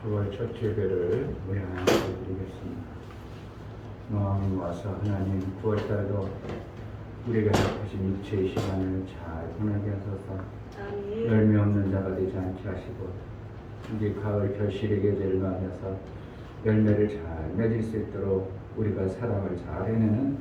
9월 첫 예배를 우리 하나님께 드리겠습니다. 하나님 와서 하나님 9월달도 우리가 잡으신 육체의 시간을 잘 보내게 하소서. 열매 없는 자가 되지 않게 하시고 이제 가을 결실의 계절을 맞아서 열매를 잘 맺을 수 있도록 우리가 사랑을 잘 해내는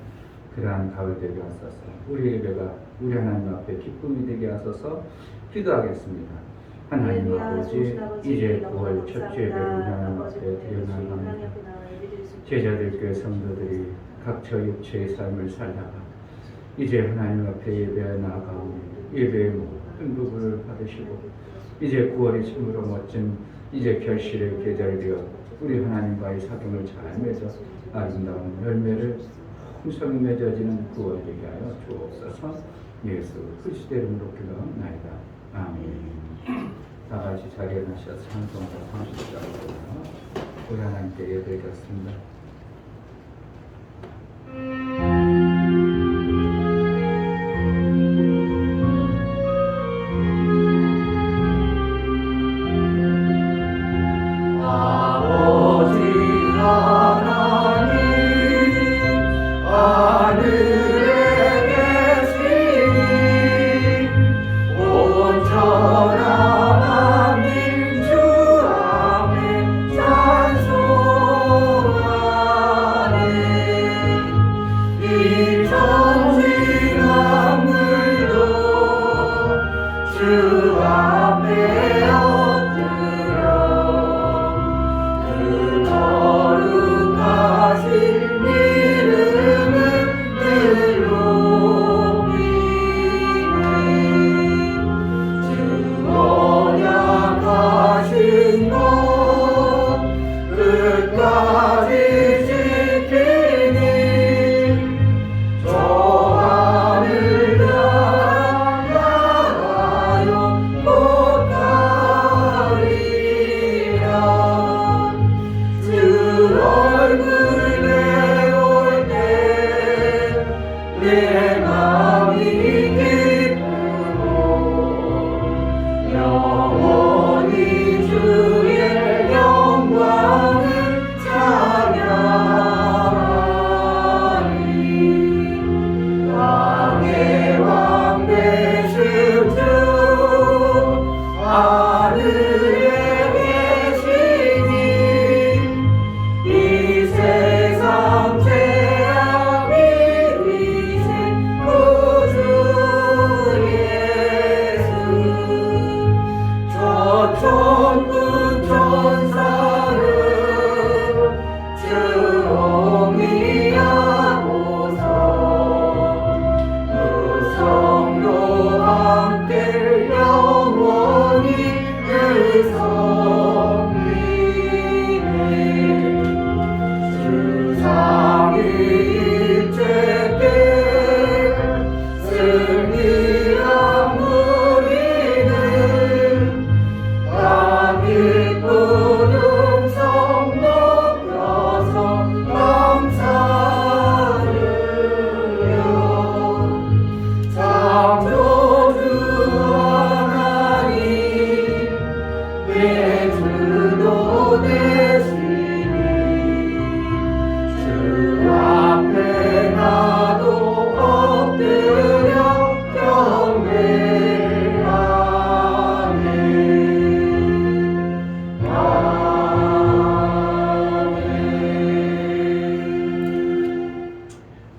그러한 가을 되게 하소서. 우리 예배가 우리 하나님 앞에 기쁨이 되게 하소서. 기도하겠습니다. 하나님 아버지, 이제 9월 첫째 예배를 하나님 앞에 드려나갑니다. 제자들 교회 성도들이 각처 육체의 삶을 살다가 이제 하나님 앞에 예배에 나아가오니 예배의 모든 부분을 받으시고 이제 9월이 참으로 멋진 이제 결실의 계절이 되어 우리 하나님과의 사귐을 잘 맺어 아름다운 열매를 풍성히 맺어지는 9월 되게 하여 주옵소서. 예수 그리스도의 이름으로 기도하옵나이다. 아멘. 다 같이 자리에 나셔서 찬송가 30절로 우리 하나님께 예배드렸습니다.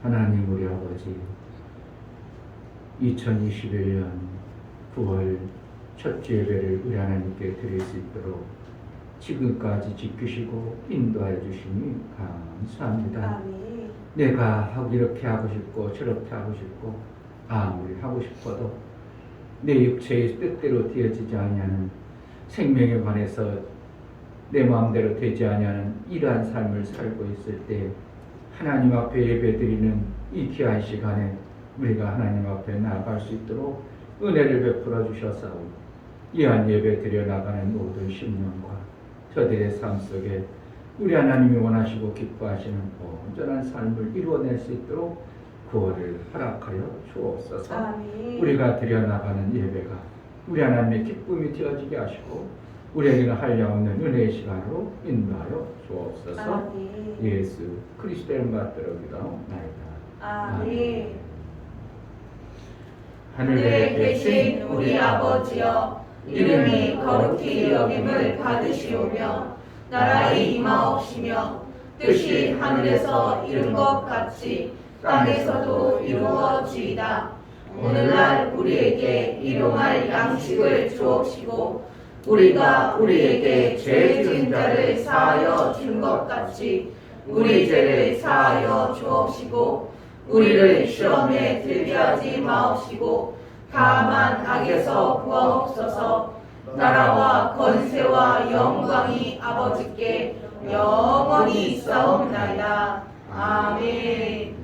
하나님 우리 아버지, 2021년 9월 첫째 예배를 우리 하나님께 드릴 수 있도록 지금까지 지키시고 인도하여 주시니 감사합니다. 아멘. 내가 이렇게 하고 싶고 저렇게 하고 싶고 아무리 하고 싶어도 내 육체의 뜻대로 되어지지 아니하는 생명에 관해서 내 마음대로 되지 아니하는 이러한 삶을 살고 있을 때 하나님 앞에 예배드리는 이 귀한 시간에 우리가 하나님 앞에 나아갈 수 있도록 은혜를 베풀어 주셔서 이한 예배 드려 나가는 모든 심령과 저들의 삶 속에 우리 하나님이 원하시고 기뻐하시는 온전한 삶을 이루어낼 수 있도록 구원을 허락하여 주옵소서. 아멘. 우리가 드려 나가는 예배가 우리 하나님의 기쁨이 되어지게 하시고 우리에게는 한량없는 은혜의 시간으로 인도하여 주옵소서. 아멘. 예수 그리스도를 받들어 기도하옵나이다. 아멘. 하늘에 계신 우리 아버지여, 이름이 거룩히 여김을 받으시오며 나라의 임하옵시며 뜻이 하늘에서 이룬 것 같이 땅에서도 이루어지이다. 오늘날 우리에게 일용할 양식을 주옵시고 우리가 우리에게 죄 지은 자를 사하여 준 것 같이 우리 죄를 사하여 주옵시고 우리를 시험에 들게 하지 마옵시고 다만 악에서 구하옵소서. 나라와 권세와 영광이 아버지께 영원히 있사옵나이다. 아멘.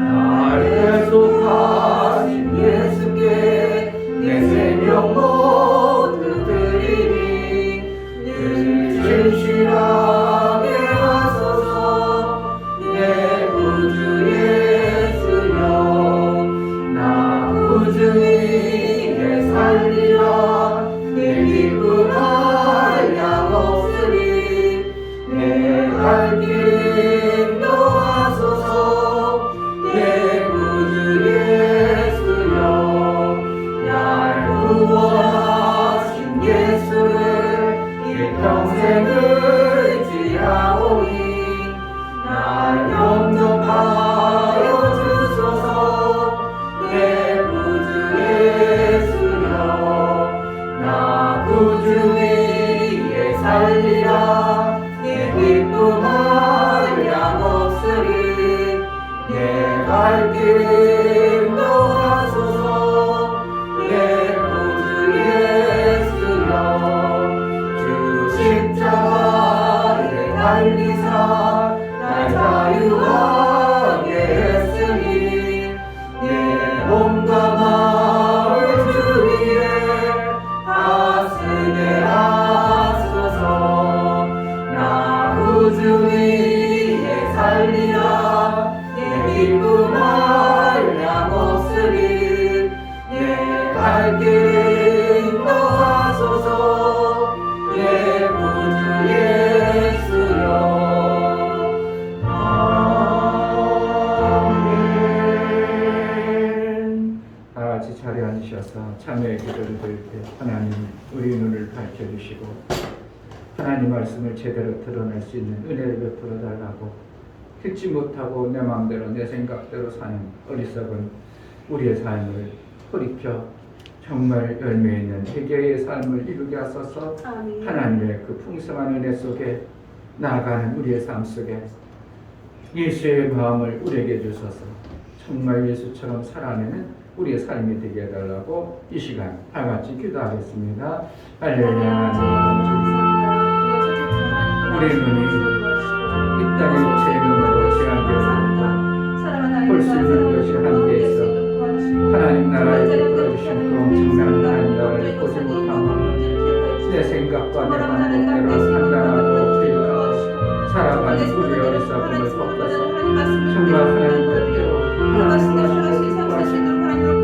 나를 속하신 예수께 내 생명 모두 드리니 늘 진실하게 하소서. 내 구주 예수여, 나 꾸준히 살리라. 내 기쁨 한량없으리. 내 갈 길 인도하소서. 내 구주 예수여, 날 구원하신 예수를 일평생 의지하오니 날 영접하여 주소서. 내 구주 예수여, 나 꾸준히 살리라. 내 기쁨 한량없으리. 내 갈 길 인도하소서. 내 구주 예수여, 주 십자가에 달리사 날 자유하게 했으니 내 몸과 마음을 주 위에 다 쓰게 하소서. 나 꾸준히 살리라. 내 기쁨 한량없으리. 내 갈 길 인도하소서. 내 구주 예수여. 아멘. 다 같이 자리에 앉으셔서 참여의 기도를 드릴 때 하나님 우리 눈을 밝혀주시고 하나님 말씀을 제대로 드러낼 수 있는 은혜를 베풀어 달라고, 듣지 못하고 내 마음대로 내 생각대로 사는 어리석은 우리의 삶을 돌이켜 정말 열매 있는 회개의 삶을 이루게 하소서. 아멘. 하나님의 그 풍성한 은혜 속에 나아가는 우리의 삶 속에 예수의 마음을 우리에게 주셔서 정말 예수처럼 살아내는 우리의 삶이 되게 해달라고 이 시간 다 같이 기도하겠습니다. 할렐루야. 우리의 눈이 이 땅의 육체의 눈으로 제한되었습니다. 볼 수 있는 것이 한계 있어 하나님 나라에 베풀어주신 그 엄청난 하나님 나라를 보지 못하고 내 생각과 내 방법대로 판단하고 기획하고 살아가는 우리의 어리석음을 벗겨서 정말 하나님 뜻대로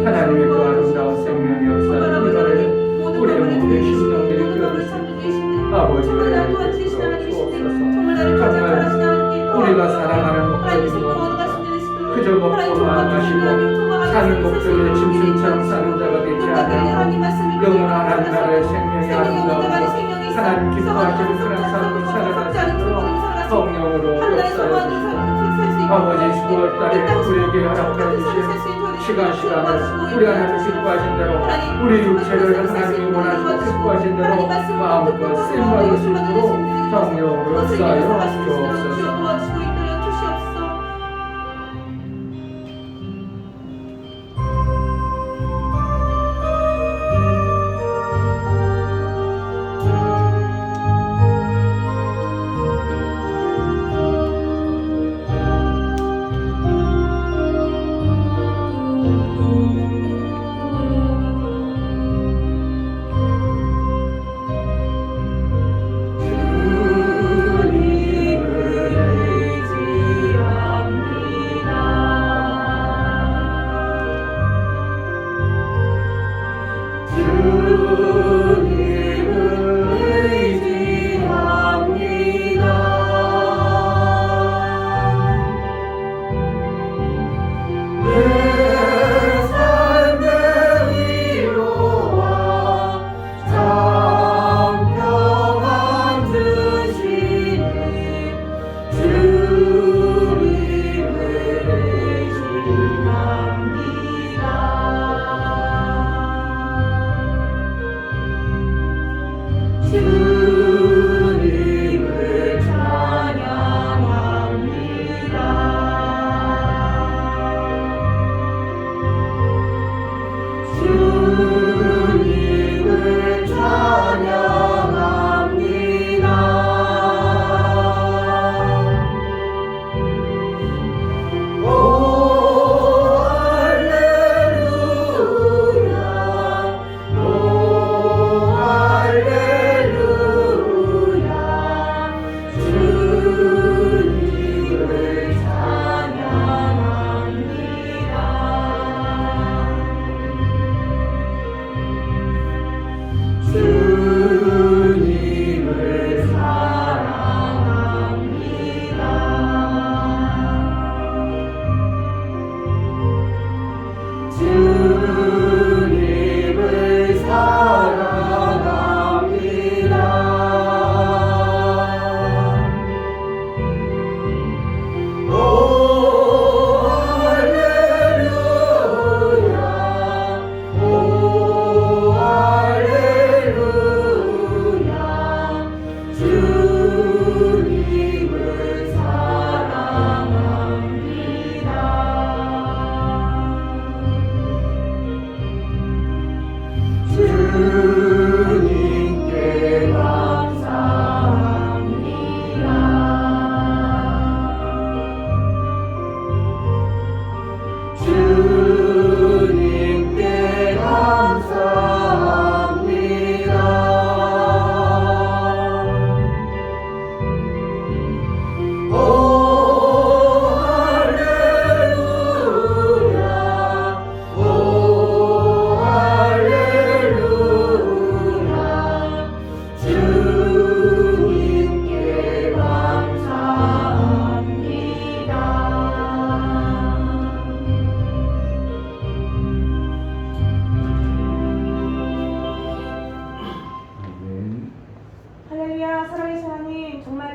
하나님의 그 아름다운 생명의 역사를 이뤄내는 우리의 모든 심령들이 되어주시고 아버지의 주옵소서. 정말 우리가 살아가는 목적이 무엇인가? 그저 먹고 마시고 사는 목적에 짐승처럼 사는 자가 되지 않고 영원한 하나님 나라의 생명이 아름다운 것, 하나님 기뻐하시는 그런 삶을 살아갈 수 있도록 성령으로 역사해 주시고 아버지 10월달에 우리에게 허락해 주신 시간을 우리 하나님 기뻐하신 대로 우리 육체를 하나님이 원하시고 기뻐하신 대로 마음껏 쓰임받을 수 있도록 성령으로 역사하여 주옵소서.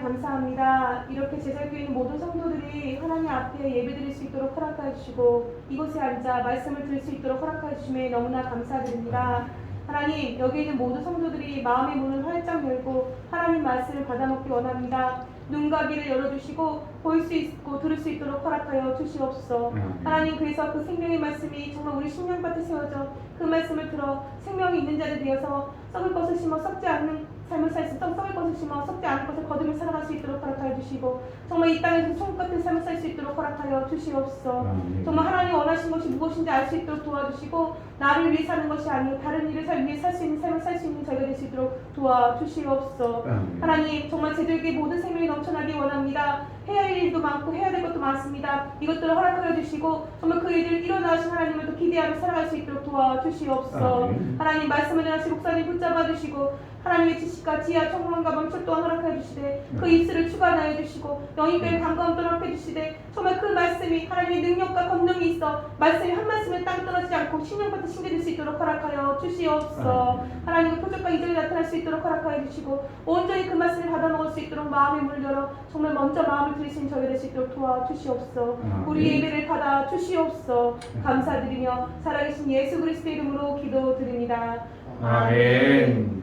감사합니다. 이렇게 제자교회 있는 모든 성도들이 하나님 앞에 예배드릴 수 있도록 허락하여 주시고 이곳에 앉아 말씀을 들을 수 있도록 허락하여 주심에 너무나 감사드립니다. 하나님, 여기 있는 모든 성도들이 마음의 문을 활짝 열고 하나님 말씀을 받아먹기 원합니다. 눈과 귀를 열어주시고 볼 수 있고 들을 수 있도록 허락하여 주시옵소서. 하나님, 그래서 그 생명의 말씀이 정말 우리 심령밭에 세워져 그 말씀을 들어 생명이 있는 자들 되어서 썩을 것을 심어 썩지 않는 삶을 살 수 있도록, 썩을 것을 심어 썩지 않을 것을 거두며 살아갈 수 있도록 허락하여 주시고 정말 이 땅에서 천국 같은 삶을 살 수 있도록 허락하여 주시옵소서. 정말 하나님 원하신 것이 무엇인지 알 수 있도록 도와주시고 나를 위해 사는 것이 아니고 다른 일을 위해 살 수 있는 삶을 살 수 있는 저희가 될 수 있도록 도와주시옵소서. 하나님, 정말 제자에게 모든 생명이 넘쳐나기 원합니다. 해야 할 일도 많고 해야 될 것도 많습니다. 이것들을 허락하여 주시고 정말 그 일을 일어나신 하나님을 또 기대하며 살아갈 수 있도록 도와주시옵소서. 하나님, 말씀을 전하신 목사님 붙잡아 주시고 하나님의 지식과 지혜와 청명과 멈출 또한 허락해 주시되 그 입술을 주관하여 주시고 영입된 반가움 또한 허락해 주시되 정말 그 말씀이 하나님의 능력과 권능이 있어 말씀이 한 말씀에 땅 떨어지지 않고 신령받은 신뢰될 수 있도록 허락하여 주시옵소서. 하나님의 표적과 이적이 나타날 수 있도록 허락하여 주시고 온전히 그 말씀을 받아먹을 수 있도록 마음의 문을 열어 정말 먼저 마음을 들이신 저희가 될 수 있도록 도와주시옵소서. 우리 예배를 받아 주시옵소서. 감사드리며 살아계신 예수 그리스도의 이름으로 기도드립니다. 아멘.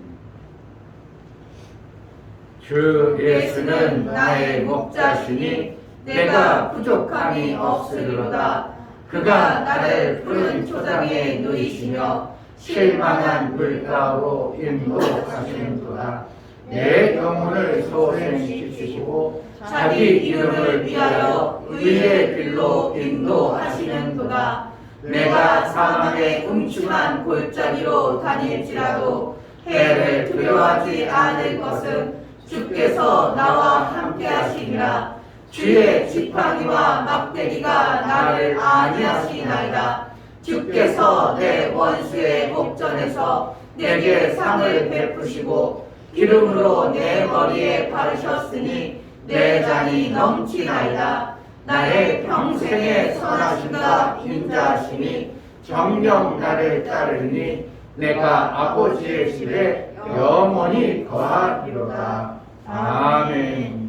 주 예수는 나의 목자시니 내가 부족함이 없으리로다. 그가 나를 푸른 초장에 누이시며 실만한 물가로 인도하시는도다. 내 영혼을 소생시키시고 자기 이름을 위하여 의의 길로 인도하시는도다. 내가 사망의 음침한 골짜기로 다닐지라도 해를 두려워하지 않을 것은 주께서 나와 함께 하시리라. 주의 지팡이와 막대기가 나를 안위하시나이다. 주께서 내 원수의 목전에서 내게 상을 베푸시고 기름으로 내 머리에 바르셨으니 내 잔이 넘치나이다. 나의 평생의 선하심과 인자하심이 정녕 나를 따르니 내가 아버지의 집에 영원히 거하리로다. 아멘.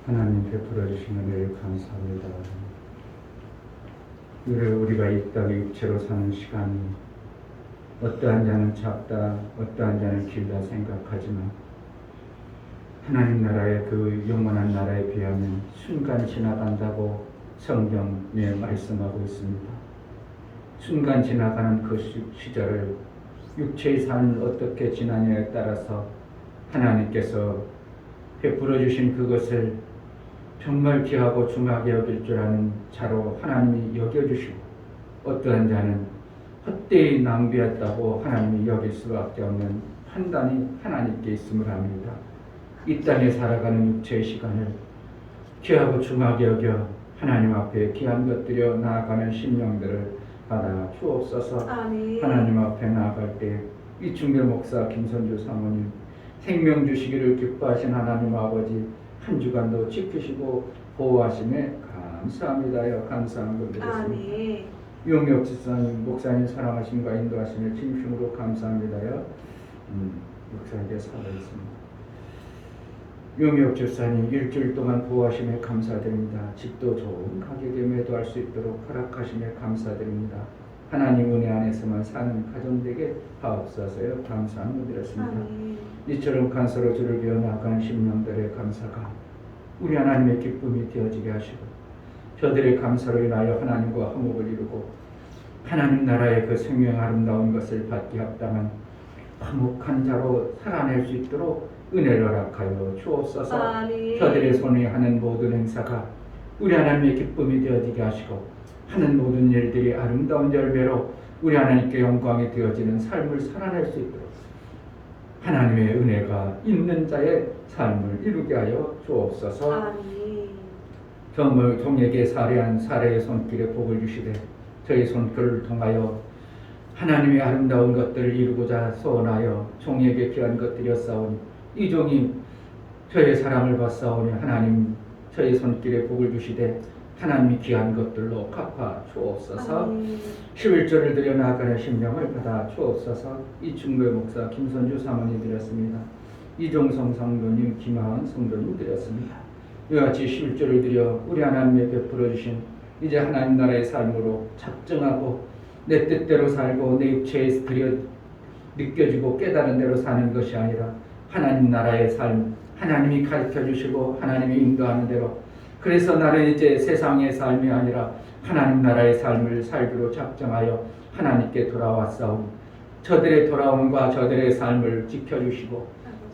하나님 베풀어 주신 은혜를 감사합니다. 늘 우리가 이 땅에 육체로 사는 시간이 어떠한 자는 작다, 어떠한 자는 길다 생각하지만 하나님 나라의 그 영원한 나라에 비하면 순간 지나간다고 성경에 말씀하고 있습니다. 순간 지나가는 그 시절을 육체의 삶을 어떻게 지나냐에 따라서 하나님께서 베풀어 주신 그것을 정말 귀하고 중하게 여길 줄 아는 자로 하나님이 여겨주시고 어떠한 자는 헛되이 낭비했다고 하나님이 여길 수밖에 없는 판단이 하나님께 있음을 압니다. 이 땅에 살아가는 육체의 시간을 귀하고 중하게 여겨 하나님 앞에 귀한 것들여 나아가는 심령들을 받아 주옵소서. 아멘. 하나님 앞에 나아갈 때 이충별 목사 김선주 사모님 생명 주시기를 기뻐하신 하나님 아버지 한 주간도 지키시고 보호하심에 감사합니다요. 감사한 것 드렸습니다. 아멘. 유영혁 집사님 목사님 사랑하심과 인도하심에 진심으로 감사합니다요. 목사님께 사과했습니다. 유영혁 집사님 일주일 동안 보호하심에 감사드립니다. 집도 좋은 가격에 매도할 수 있도록 허락하심에 감사드립니다. 하나님 은혜 안에서만 사는 가정 되게 하옵소서요. 감사한 것 드렸습니다. 아멘. 이처럼 간서로 주를 위하여 나아가는 심령들의 감사가 우리 하나님의 기쁨이 되어지게 하시고 저들의 감사로 인하여 하나님과 화목을 이루고 하나님 나라의 그 생명 아름다운 것을 받기 합당한 화목한 자로 살아낼 수 있도록 은혜를 허락하여 주옵소서. 아멘. 저들의 손에 하는 모든 행사가 우리 하나님의 기쁨이 되어지게 하시고 하는 모든 일들이 아름다운 열매로 우리 하나님께 영광이 되어지는 삶을 살아낼 수 있도록 하나님의 은혜가 있는 자의 삶을 이루게 하여 주옵소서. 아멘. 정말 종에게 살해한 살해의 손길에 복을 주시되 저희 손길을 통하여 하나님의 아름다운 것들을 이루고자 소원하여 종에게 귀한 것들이었사오니 이 종이 저의 사랑을 받사오니 하나님 저희 손길에 복을 주시되 하나님이 귀한 것들로 갚아 주옵소서. 아멘. 11조를 드려 나아가는 심령을 받아 주옵소서. 이충배 목사 김선주 사모님 드렸습니다. 이종성 성도님 김하은 성도님 드렸습니다. 이와 같이 11조를 드려 우리 하나님의 베풀어 주신 이제 하나님 나라의 삶으로 작정하고 내 뜻대로 살고 내 육체에 느껴지고 깨달은 대로 사는 것이 아니라 하나님 나라의 삶, 하나님이 가르쳐 주시고 하나님이 인도하는 대로, 그래서 나는 이제 세상의 삶이 아니라 하나님 나라의 삶을 살기로 작정하여 하나님께 돌아왔사오니 저들의 돌아옴과 저들의 삶을 지켜주시고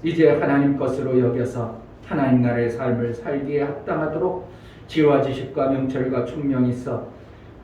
이제 하나님 것으로 여겨서 하나님 나라의 삶을 살기에 합당하도록 지혜와 지식과 명철과 총명이 있어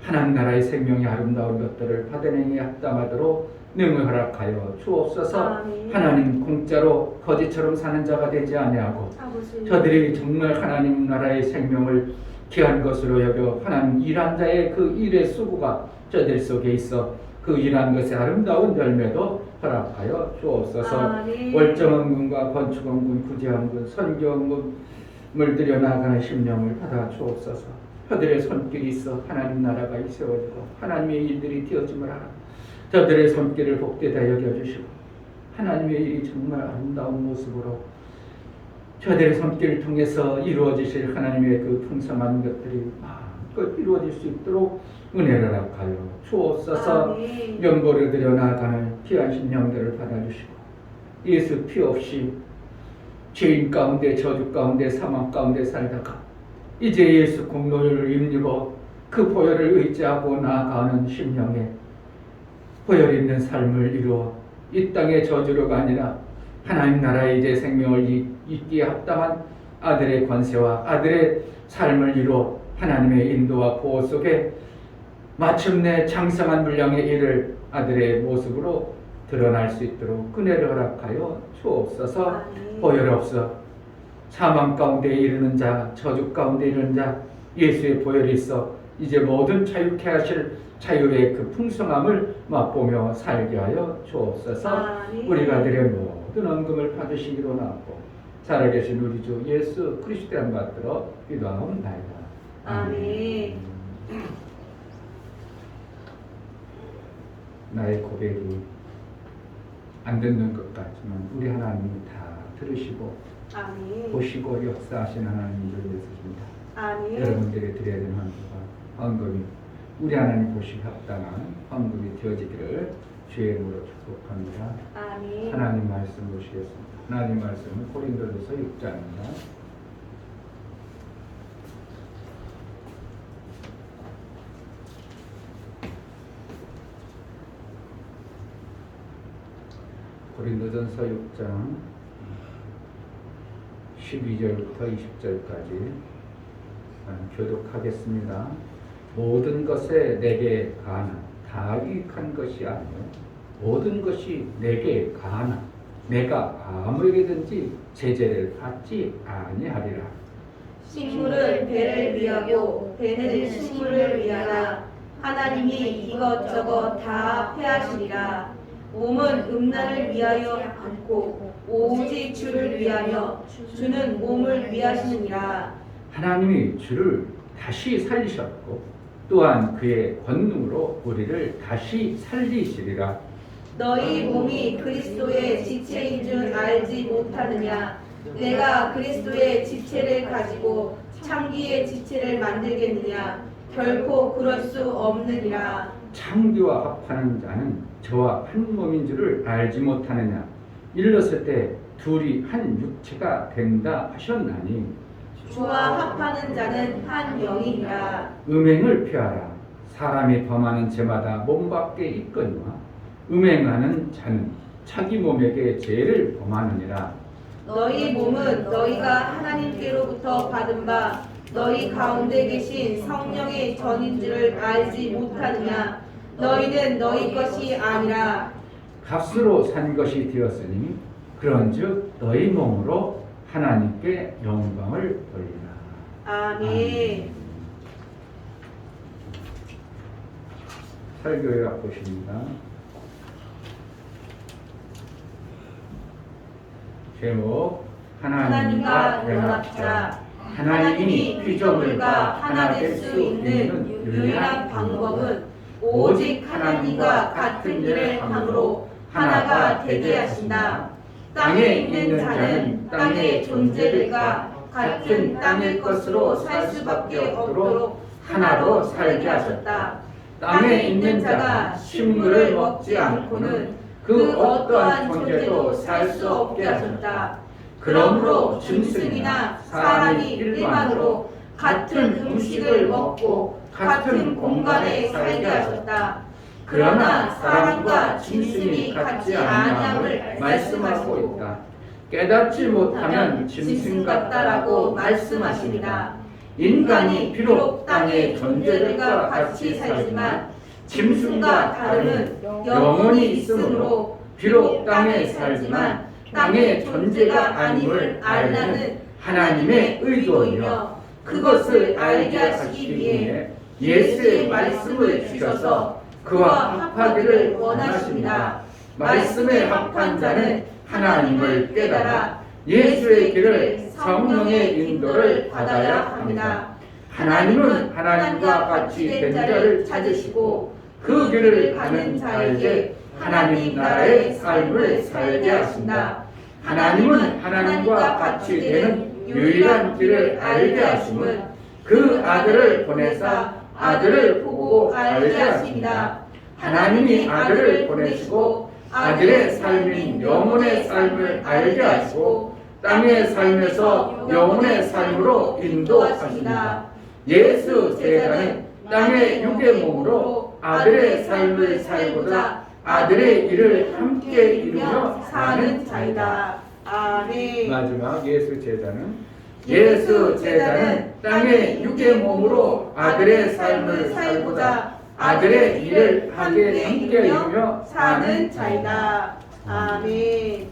하나님 나라의 생명이 아름다운 것들을 받아내기에 합당하도록 능을 허락하여 주옵소서. 아멘. 하나님 공짜로 거지처럼 사는 자가 되지 아니하고 아버지. 저들이 정말 하나님 나라의 생명을 귀한 것으로 여겨 하나님 일한 자의 그 일의 수고가 저들 속에 있어 그 일한 것의 아름다운 열매도 허락하여 주옵소서. 아멘. 월정원군과 건축원군, 구제원군, 선교원군을 들여나가는 심령을 받아 주옵소서. 저들의 손길이 있어 하나님 나라가 세워지고 하나님의 일들이 되어짐을 하라. 저들의 손길을 복되다 여겨주시고 하나님의 일이 정말 아름다운 모습으로 저들의 손길을 통해서 이루어지실 하나님의 그 풍성한 것들이 마음껏 이루어질 수 있도록 은혜를 허락하여 주옵소서. 아멘. 연보를 들여 나아가는 귀한 심령들을 받아주시고 예수 피 없이 죄인 가운데 저주 가운데 사망 가운데 살다가 이제 예수 공로를 입고 그 보혈을 의지하고 나아가는 심령에 보혈 있는 삶을 이루어 이 땅의 저주로가 아니라 하나님 나라의 이제 생명을 잇기에 합당한 아들의 권세와 아들의 삶을 이루어 하나님의 인도와 보호 속에 마침내 장성한 분량의 일을 아들의 모습으로 드러날 수 있도록 은혜를 허락하여 주옵소서. 아멘. 보혈 없어 사망 가운데 이르는 자, 저주 가운데 이르는 자, 예수의 보혈이 있어 이제 모든 자유케 하실 자유의 그 풍성함을 맛보며 살게 하여 주옵소서. 아멘. 우리가 드린 모든 헌금을 받으시기로 나왔고 살아계신 우리 주 예수 그리스도의 이름 받들어 기도하옵나이다. 아멘. 나의 고백이 안 듣는 것 같지만 우리 하나님이 다 들으시고 아멘. 보시고 역사하신 하나님인 줄 믿습니다. 아멘. 여러분들이 드려야 되는 헌금이 우리 하나님 보시기 합당한 헌금이 되어지기를 주의 이름으로 축복합니다. 아멘. 하나님 말씀 보시겠습니다. 하나님 말씀은 고린도전서 6장입니다. 고린도전서 6장 12절부터 20절까지 교독하겠습니다. 모든 것에 내게 가하나 다 유익한 것이 아니요 모든 것이 내게 가하나 내가 아무에게든지 제재를 받지 아니하리라. 식물은 배를 위하고 배는 식물을 위하나 하나님이 이것저것 다 폐하시리라. 몸은 음란을 위하여 않고 오직 주를 위하여 주는 몸을 위하시느니라. 하나님이 주를 다시 살리셨고 또한 그의 권능으로 우리를 다시 살리시리라. 너희 몸이 그리스도의 지체인 줄 알지 못하느냐. 내가 그리스도의 지체를 가지고 창기의 지체를 만들겠느냐. 결코 그럴 수 없느니라. 창기와 합하는 자는 저와 한 몸인 줄을 알지 못하느냐. 일렀을 때 둘이 한 육체가 된다 하셨나니 주와 합하는 자는 한 영이니라. 음행을 피하라. 사람이 범하는 죄마다 몸 밖에 있거니와 음행하는 자는 자기 몸에게 죄를 범하느니라. 너희 몸은 너희가 하나님께로부터 받은 바 너희 가운데 계신 성령의 전인 줄을 알지 못하느냐. 너희는 너희 것이 아니라 값으로 산 것이 되었으니 그런즉 너희 몸으로 하나님께 영광을 돌리라. 아멘. 설교요약 보십니다. 제목 하나님과 연합자. 하나님이 피조물과 하나 될 수 있는 유일한 방법은 오직 하나님과 같은 일을 함으로 하나가 되게 하신다. 땅에 있는 자는 땅의 존재들과 같은 땅의 것으로 살 수밖에 없도록 하나로 살게 하셨다. 땅에 있는 자가 식물을 먹지 않고는 그 어떠한 존재도 살 수 없게 하셨다. 그러므로 짐승이나 사람이 일반으로 같은 음식을 먹고 같은 공간에 살게 하셨다. 그러나 사람과 짐승이 같지 아니함을 말씀하시고 있다. 깨닫지 못하면 짐승 같다라고 말씀하십니다. 인간이 비록 땅의 존재들과 같이 살지만 짐승과 다름은 영혼이 있으므로 비록 땅에 살지만 땅의 존재가 아님을 알라는 하나님의 의도이며 그것을 알게 하시기 위해 예수의 말씀을 주셔서 그와 합하기를 원하십니다. 말씀에 합한 자는 하나님을 깨달아 예수의 길을 성령의 인도를 받아야 합니다. 하나님은 하나님과 같이 된 자를 찾으시고 그 길을 가는 자에게 하나님 나라의 삶을 살게 하신다. 하나님은 하나님과 같이 되는 유일한 길을 알게 하심은 그 아들을 보내사 아들을 보고 알게 하십니다. 하나님이 아들을 보내시고 아들의 삶인 영혼의 삶을 알게 하시고 땅의 삶에서 영혼의 삶으로 인도하십니다. 예수 제자는 땅의 육의 몸으로 아들의 삶을 살고자 아들의 일을 함께 이루며 사는 자이다. 아멘. 마지막 예수 제자는 땅의 육의 몸으로 아들의 삶을 살고자 아들의 일을 함께 이루며 사는 자이다. 아멘.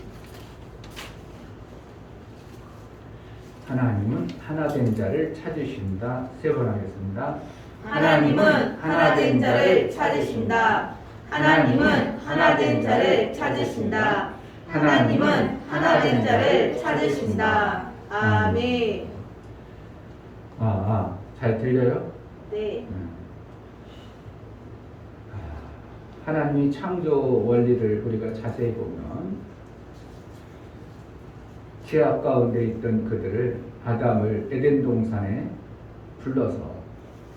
하나님은 하나된 자를 찾으신다. 세 번 하겠습니다. 하나님은 하나된 자를 찾으신다. 하나님은 하나된 자를 찾으신다. 하나님은 하나된 자를 찾으신다. 아멘. 잘 들려요? 네. 하나님이 창조 원리를 우리가 자세히 보면 죄악 가운데 있던 그들을 아담을 에덴 동산에 불러서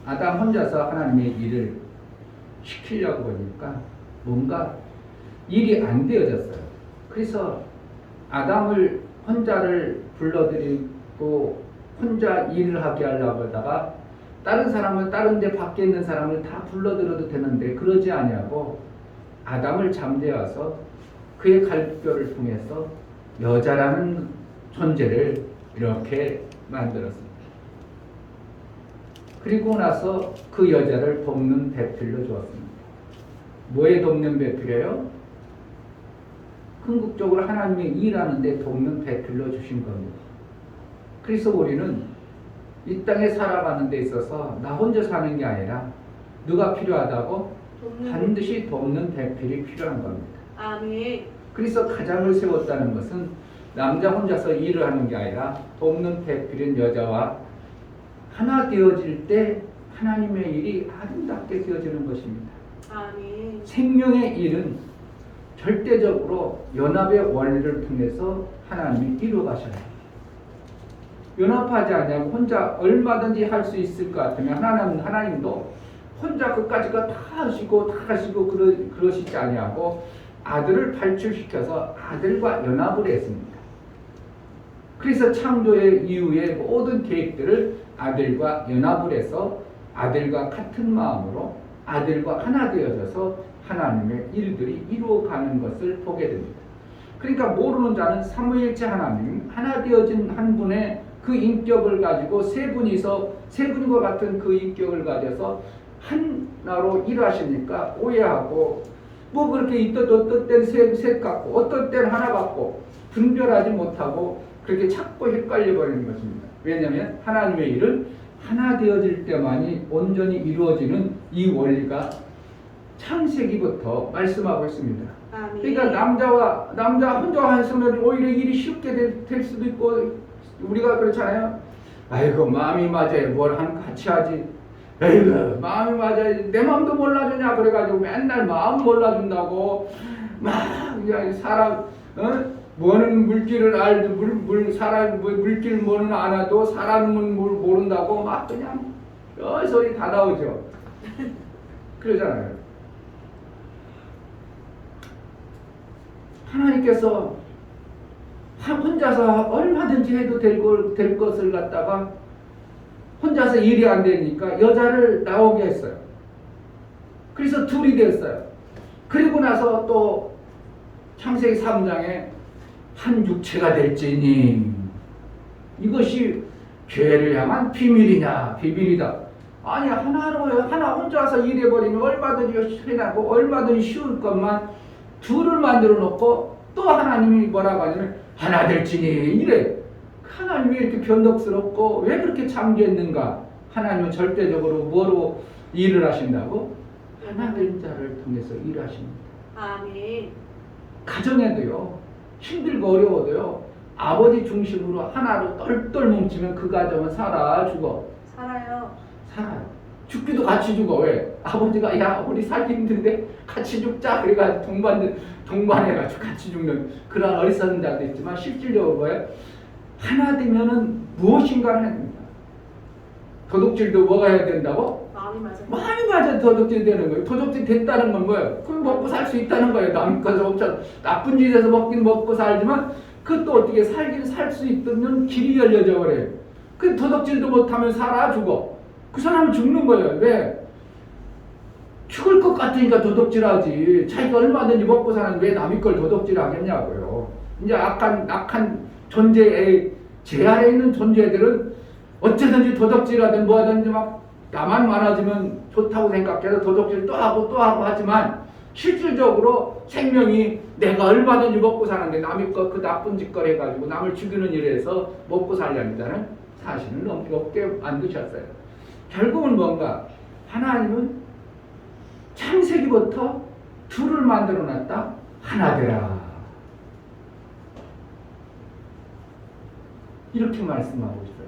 아담 혼자서 하나님의 일을 시키려고 보니까 뭔가 일이 안 되어졌어요. 그래서 아담을 혼자를 불러들이고 혼자 일을 하게 하려고 하다가 다른 사람을 다른 데 밖에 있는 사람을 다 불러들여도 되는데 그러지 아니하고 아담을 잠재워서 그의 갈비뼈를 통해서 여자라는 존재를 이렇게 만들었습니다. 그리고 나서 그 여자를 돕는 배필로 주었습니다. 뭐에 돕는 배필이에요? 궁극적으로 하나님의 일하는데 돕는 배필로 주신 겁니다. 그래서 우리는 이 땅에 살아가는 데 있어서 나 혼자 사는 게 아니라 누가 필요하다고? 반드시 돕는 배필이 필요한 겁니다. 아멘. 그래서 가장을 세웠다는 것은 남자 혼자서 일을 하는 게 아니라 돕는 배필인 여자와 하나 되어질 때 하나님의 일이 아름답게 되어지는 것입니다. 아멘. 생명의 일은 절대적으로 연합의 원리를 통해서 하나님이 이루어 가셔야 해요. 연합하지 않으면 혼자 얼마든지 할 수 있을 것 같으면 하나님도 혼자 그까지가 다 하시고 그러시지 아니하고 아들을 발출시켜서 아들과 연합을 했습니다. 그래서 창조의 이후의 모든 계획들을 아들과 연합을 해서 아들과 같은 마음으로 아들과 하나 되어져서 하나님의 일들이 이루어가는 것을 보게 됩니다. 그러니까 모르는 자는 삼위일체 하나님, 하나 되어진 한 분의 그 인격을 가지고 세 분과 같은 그 인격을 가져서 하나로 일하시니까 오해하고 뭐 그렇게 어떤 때는 셋 같고 어떤 때는 하나 같고 분별하지 못하고 그렇게 자꾸 헷갈려 버리는 것입니다. 왜냐하면 하나님의 일은 하나 되어질 때만이 온전히 이루어지는 이 원리가 창세기부터 말씀하고 있습니다. 아멘. 그러니까 남자 혼자 했으면 오히려 일이 쉽게 될 수도 있고 우리가 그렇잖아요. 아이고 마음이 맞아요. 뭘 같이 하지. 아이고 마음이 맞아요. 내 마음도 몰라주냐 그래가지고 맨날 마음 몰라준다고 막 사람 뭐는 물질을 알도 사람 물질 뭐는 알아도 사람은 모른다고 막 그냥 소리 다 나오죠. 그러잖아요. 하나님께서 혼자서 얼마든지 해도 될 것을 갖다가 혼자서 일이 안 되니까 여자를 나오게 했어요. 그래서 둘이 됐어요. 그리고 나서 또 창세기 3장에 한 육체가 될지니 이것이 교회를 향한 비밀이냐? 비밀이다. 아니 하나 혼자서 일해버리면 얼마든지 해나고 얼마든지 쉬울 것만 둘을 만들어 놓고 또 하나님이 뭐라고 하냐면 하나 될지니 이래. 하나님이 이렇게 변덕스럽고 왜 그렇게 창조했는가? 하나님은 절대적으로 뭐로 일을 하신다고? 하나 된 자를 통해서 일하십니다. 아멘. 가정에도요, 힘들고 어려워도요, 아버지 중심으로 하나로 똘똘 뭉치면 그 가정은 살아 죽어. 살아요. 살아요. 죽기도 같이 죽어. 왜? 아버지가 야 우리 살기 힘든데 같이 죽자 그래가지고 동반해가지고 같이 죽는 그런 어리석은 자도 있지만 실질적으로 뭐예요? 하나 되면은 무엇인가를 해야 됩니다. 도둑질도 뭐가 해야 된다고? 마음이 맞아요. 많이 맞아 도둑질 되는 거예요. 도둑질 됐다는 건 뭐예요? 그럼 먹고 살 수 있다는 거예요. 남의 것을 엄청 나쁜 짓에서 먹긴 먹고 살지만 그것도 어떻게 살긴 살 수 있는 길이 열려져 버려요. 그 도둑질도 못하면 살아 죽어. 그 사람은 죽는 거예요. 왜? 죽을 것 같으니까 도둑질하지. 자기가 얼마든지 먹고 사는데 왜 남의 걸 도둑질하겠냐고요. 이제 악한 존재의 제 아래에 있는 존재들은 어쩌든지 도둑질하든 뭐하든지 막 나만 많아지면 좋다고 생각해서 도둑질 또 하고 하지만 실질적으로 생명이 내가 얼마든지 먹고 사는데 남의 거 그 나쁜 짓걸 해가지고 남을 죽이는 일에서 먹고 살려는 자는 사실은 없게 만드셨어요. 결국은 뭔가 하나님은 창세기부터 둘을 만들어 놨다. 하나 되라. 이렇게 말씀하고 있어요.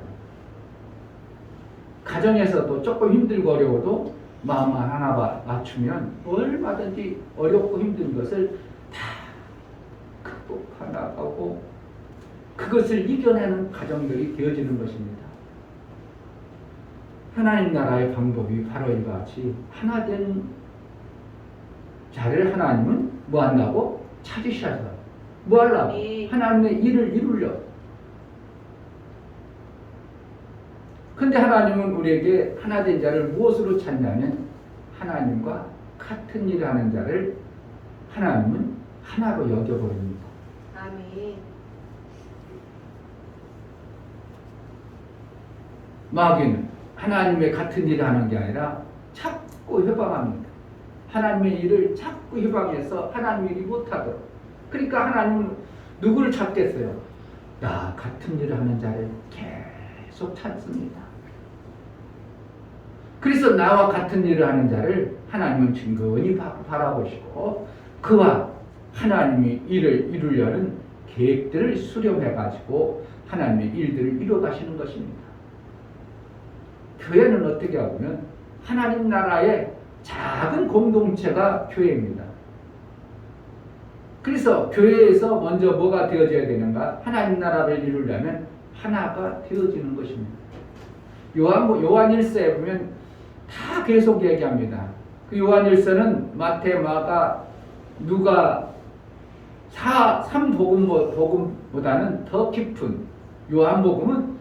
가정에서도 조금 힘들고 어려워도 마음만 하나 맞추면 얼마든지 어렵고 힘든 것을 다 극복해 나가고 그것을 이겨내는 가정들이 되어지는 것입니다. 하나님 나라의 방법이 바로 이와 같이 하나 된 자를 하나님은 뭐 한다고? 찾으셔서 뭐 하려고? 하나님의 일을 이루려. 근데 하나님은 우리에게 하나 된 자를 무엇으로 찾냐면 하나님과 같은 일을 하는 자를 하나님은 하나로 여겨버립니다. 아멘. 마귀는 하나님의 같은 일을 하는 게 아니라 자꾸 협박합니다. 하나님의 일을 자꾸 협박해서 하나님의 일이 못하도록. 그러니까 하나님은 누구를 찾겠어요? 나 같은 일을 하는 자를 계속 찾습니다. 그래서 나와 같은 일을 하는 자를 하나님은 증거히 바라보시고 그와 하나님이 일을 이루려는 계획들을 수렴해가지고 하나님의 일들을 이루어가시는 것입니다. 교회는 어떻게 하면 하나님 나라의 작은 공동체가 교회입니다. 그래서 교회에서 먼저 뭐가 되어져야 되는가? 하나님 나라를 이루려면 하나가 되어지는 것입니다. 요한 1서에 보면 다 계속 얘기합니다. 그 요한 1서는 마태, 마가, 누가 3복음보다는 더 깊은 요한복음은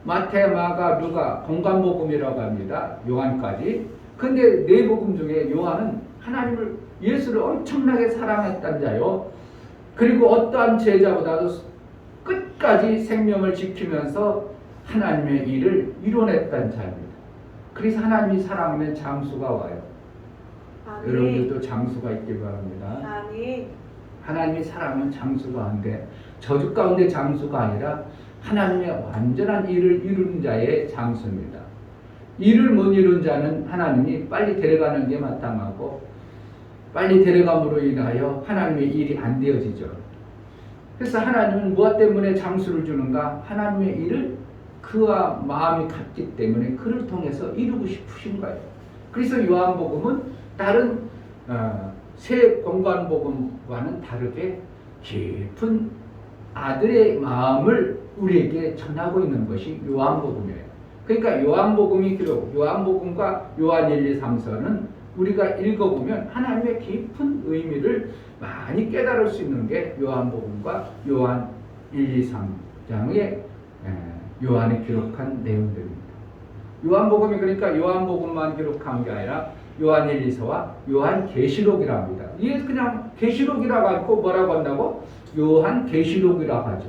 마태, 마가, 누가 공간복음이라고 합니다. 요한까지. 근데 네 복음 중에 요한은 하나님을 예수를 엄청나게 사랑했던 자요. 그리고 어떠한 제자보다도 끝까지 생명을 지키면서 하나님의 일을 이뤄냈던 자입니다. 그래서 하나님이 사랑하면 장수가 와요. 아멘. 여러분들도 장수가 있길 바랍니다. 아멘. 하나님이 사랑하면 장수가 한데 저주 가운데 장수가 아니라 하나님의 완전한 일을 이루는 자의 장수입니다. 일을 못 이룬 자는 하나님이 빨리 데려가는 게 마땅하고 빨리 데려감으로 인하여 하나님의 일이 안 되어지죠. 그래서 하나님은 무엇 때문에 장수를 주는가? 하나님의 일을 그와 마음이 같기 때문에 그를 통해서 이루고 싶으신 거예요. 그래서 요한복음은 다른 새 공간복음과는 다르게 깊은 아들의 마음을 우리에게 전하고 있는 것이 요한복음이에요. 그러니까 요한복음이 기록, 요한복음과 요한 1, 2, 3서는 우리가 읽어보면 하나님의 깊은 의미를 많이 깨달을 수 있는 게 요한복음과 요한 1, 2, 3장의 요한이 기록한 내용들입니다. 요한복음이 그러니까 요한복음만 기록한 게 아니라 요한 1, 2서와 요한 계시록이라고 합니다. 이게 그냥 계시록이라고 하고 뭐라고 한다고? 요한 계시록이라고 하죠.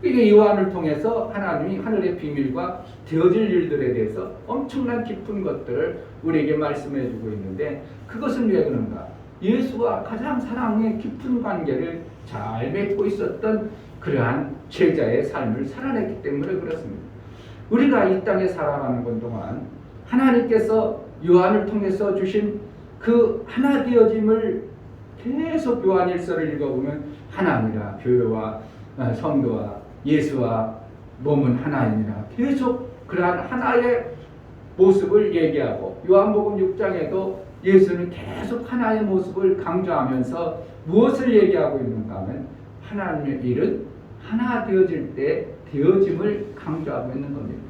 이게 요한을 통해서 하나님이 하늘의 비밀과 되어질 일들에 대해서 엄청난 깊은 것들을 우리에게 말씀해 주고 있는데, 그것은 왜 그런가? 예수와 가장 사랑의 깊은 관계를 잘 맺고 있었던 그러한 제자의 삶을 살아냈기 때문에 그렇습니다. 우리가 이 땅에 살아가는 것 동안 하나님께서 요한을 통해서 주신 그 하나 되어짐을 계속 요한 1서를 읽어보면 하나님이라, 교회와 성도와 예수와 몸은 하나이니라, 계속 그러한 하나의 모습을 얘기하고, 요한복음 6장에도 예수는 계속 하나의 모습을 강조하면서 무엇을 얘기하고 있는가 하면 하나님의 일은 하나 되어질 때 되어짐을 강조하고 있는 겁니다.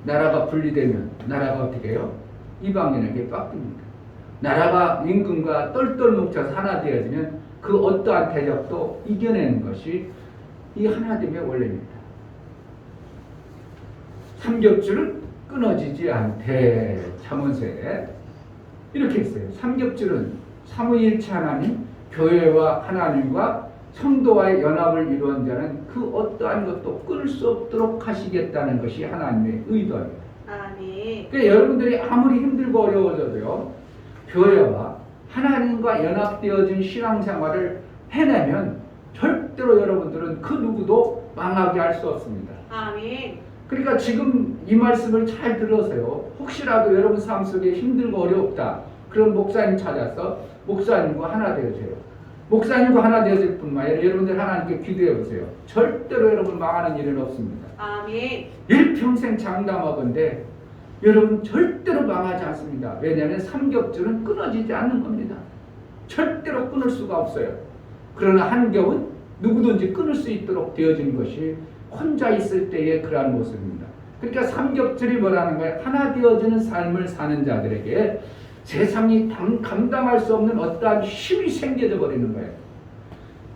나라가 분리되면 나라가 어떻게 해요? 이방인에게 깎입니다. 나라가 임금과 똘똘 뭉쳐서 하나 되어지면 그 어떠한 대적도 이겨내는 것이 이 하나됨의 원리입니다. 삼겹줄은 끊어지지 않되, 잠언서에 이렇게 했어요. 삼겹줄은 삼위일체 하나님, 교회와 하나님과 성도와의 연합을 이루는 자는 그 어떠한 것도 끊을 수 없도록 하시겠다는 것이 하나님의 의도입니다. 아멘. 그러니까 여러분들이 아무리 힘들고 어려워져도요, 교회와 하나님과 연합되어진 신앙생활을 해내면 절대로 여러분들은 그 누구도 망하게 할 수 없습니다. 아멘. 그러니까 지금 이 말씀을 잘 들으세요. 혹시라도 여러분 삶 속에 힘들고 어렵다, 그런 목사님 찾아서 목사님과 하나 되어주세요. 목사님과 하나 되어질 뿐만 아니라 여러분들 하나님께 기도해 보세요. 절대로 여러분 망하는 일은 없습니다. 아멘. 일평생 장담하건대 여러분 절대로 망하지 않습니다. 왜냐하면 삼겹줄은 끊어지지 않는 겁니다. 절대로 끊을 수가 없어요. 그러나 한 겹은 누구든지 끊을 수 있도록 되어진 것이 혼자 있을 때의 그러한 모습입니다. 그러니까 삼겹줄이 뭐라는 거예요? 하나 되어지는 삶을 사는 자들에게 세상이 감당할 수 없는 어떠한 힘이 생겨져 버리는 거예요.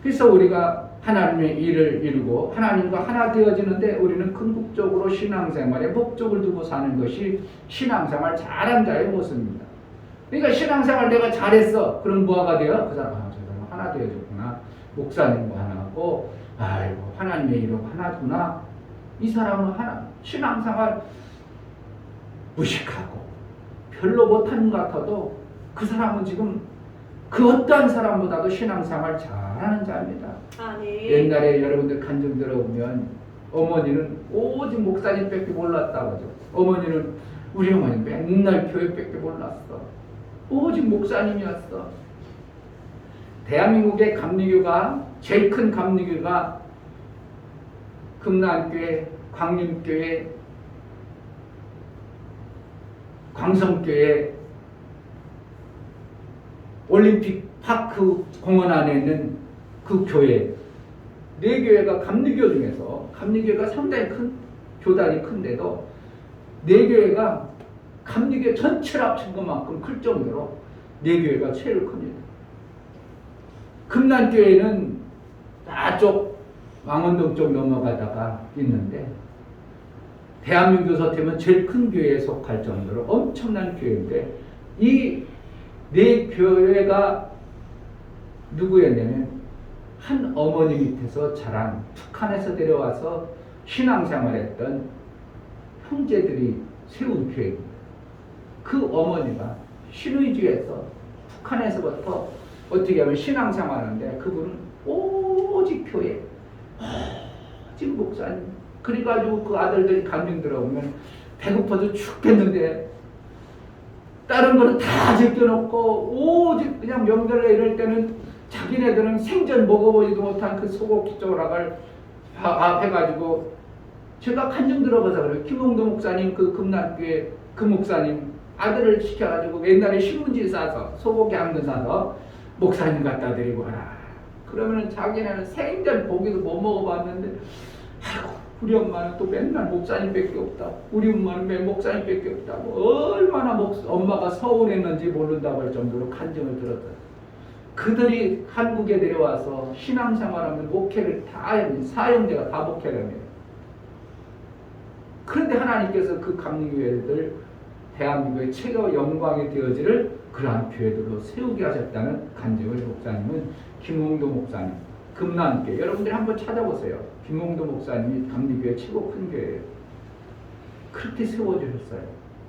그래서 우리가 하나님의 일을 이루고 하나님과 하나 되어지는데 우리는 궁극적으로 신앙생활에 목적을 두고 사는 것이 신앙생활 잘한 자의 모습입니다. 그러니까 신앙생활 내가 잘했어. 그럼 뭐가 돼요? 그 사람, 저 사람 하나 되어졌구나. 목사님과 하나고, 아이고 하나님의 일하고 하나구나. 이 사람은 하나. 신앙생활 무식하고 별로 못하는 것 같아도 그 사람은 지금 그 어떠한 사람보다도 신앙생활 잘하는 자입니다. 아멘. 옛날에 여러분들 간증 들어보면 어머니는 오직 목사님밖에 몰랐다고 하죠. 어머니는, 우리 어머니 맨날 교회밖에 몰랐어. 오직 목사님이었어. 대한민국의 감리교가, 제일 큰 감리교가 금난교회, 광림교회, 광성교회, 올림픽 파크 공원 안에 있는 그 교회, 네 교회가 감리교 중에서, 감리교회가 상당히 큰, 교단이 큰데도 네 교회가 감리교 전체를 합친 것만큼 클 정도로 네 교회가 제일 큽니다. 금난교회는 나쪽 망원동 쪽 넘어가다가 있는데, 대한민국 서태면 제일 큰 교회에 속할 정도로 엄청난 교회인데, 이 네 교회가 누구였냐면 한 어머니 밑에서 자란, 북한에서 데려와서 신앙생활했던 형제들이 세운 교회입니다. 그 어머니가 신의주에서 북한에서부터 어떻게 하면 신앙생활하는데, 그분은 오직 교회, 오직 목사님. 그래가지고 그 아들들이 간증 들어오면 배고파도 죽겠는데 다른 거는 다 제껴놓고 오직 그냥 명절에 이럴 때는 자기네들은 생전 먹어보지도 못한 그 소고기 조각을 해가지고, 제가 간증 들어봐서 그래요. 김홍도 목사님, 그 금난교회 그 목사님 아들을 시켜가지고 옛날에 신문지 싸서 소고기 한 근 사서 목사님 갖다 드리고 하라. 그러면은 자기네는 생전 고기도 못 먹어봤는데, 아이고 우리 엄마는 또 맨날 목사님밖에 없다. 우리 엄마는 맨 목사님밖에 없다고 얼마나 엄마가 서운했는지 모른다고 할 정도로 간증을 들었다. 그들이 한국에 내려와서 신앙생활하면 목회를 다 사형제가 다 목회를 합니다. 그런데 하나님께서 그 감리교회들 대한민국의 최고 영광이 되어지를 그러한 교회들로 세우게 하셨다는 간증을 목사님은 김홍도 목사님, 금남교회, 여러분들이 한번 찾아보세요. 김홍도 목사님이 감리교회 최고 큰 교회예요. 그렇게 세워주셨어요.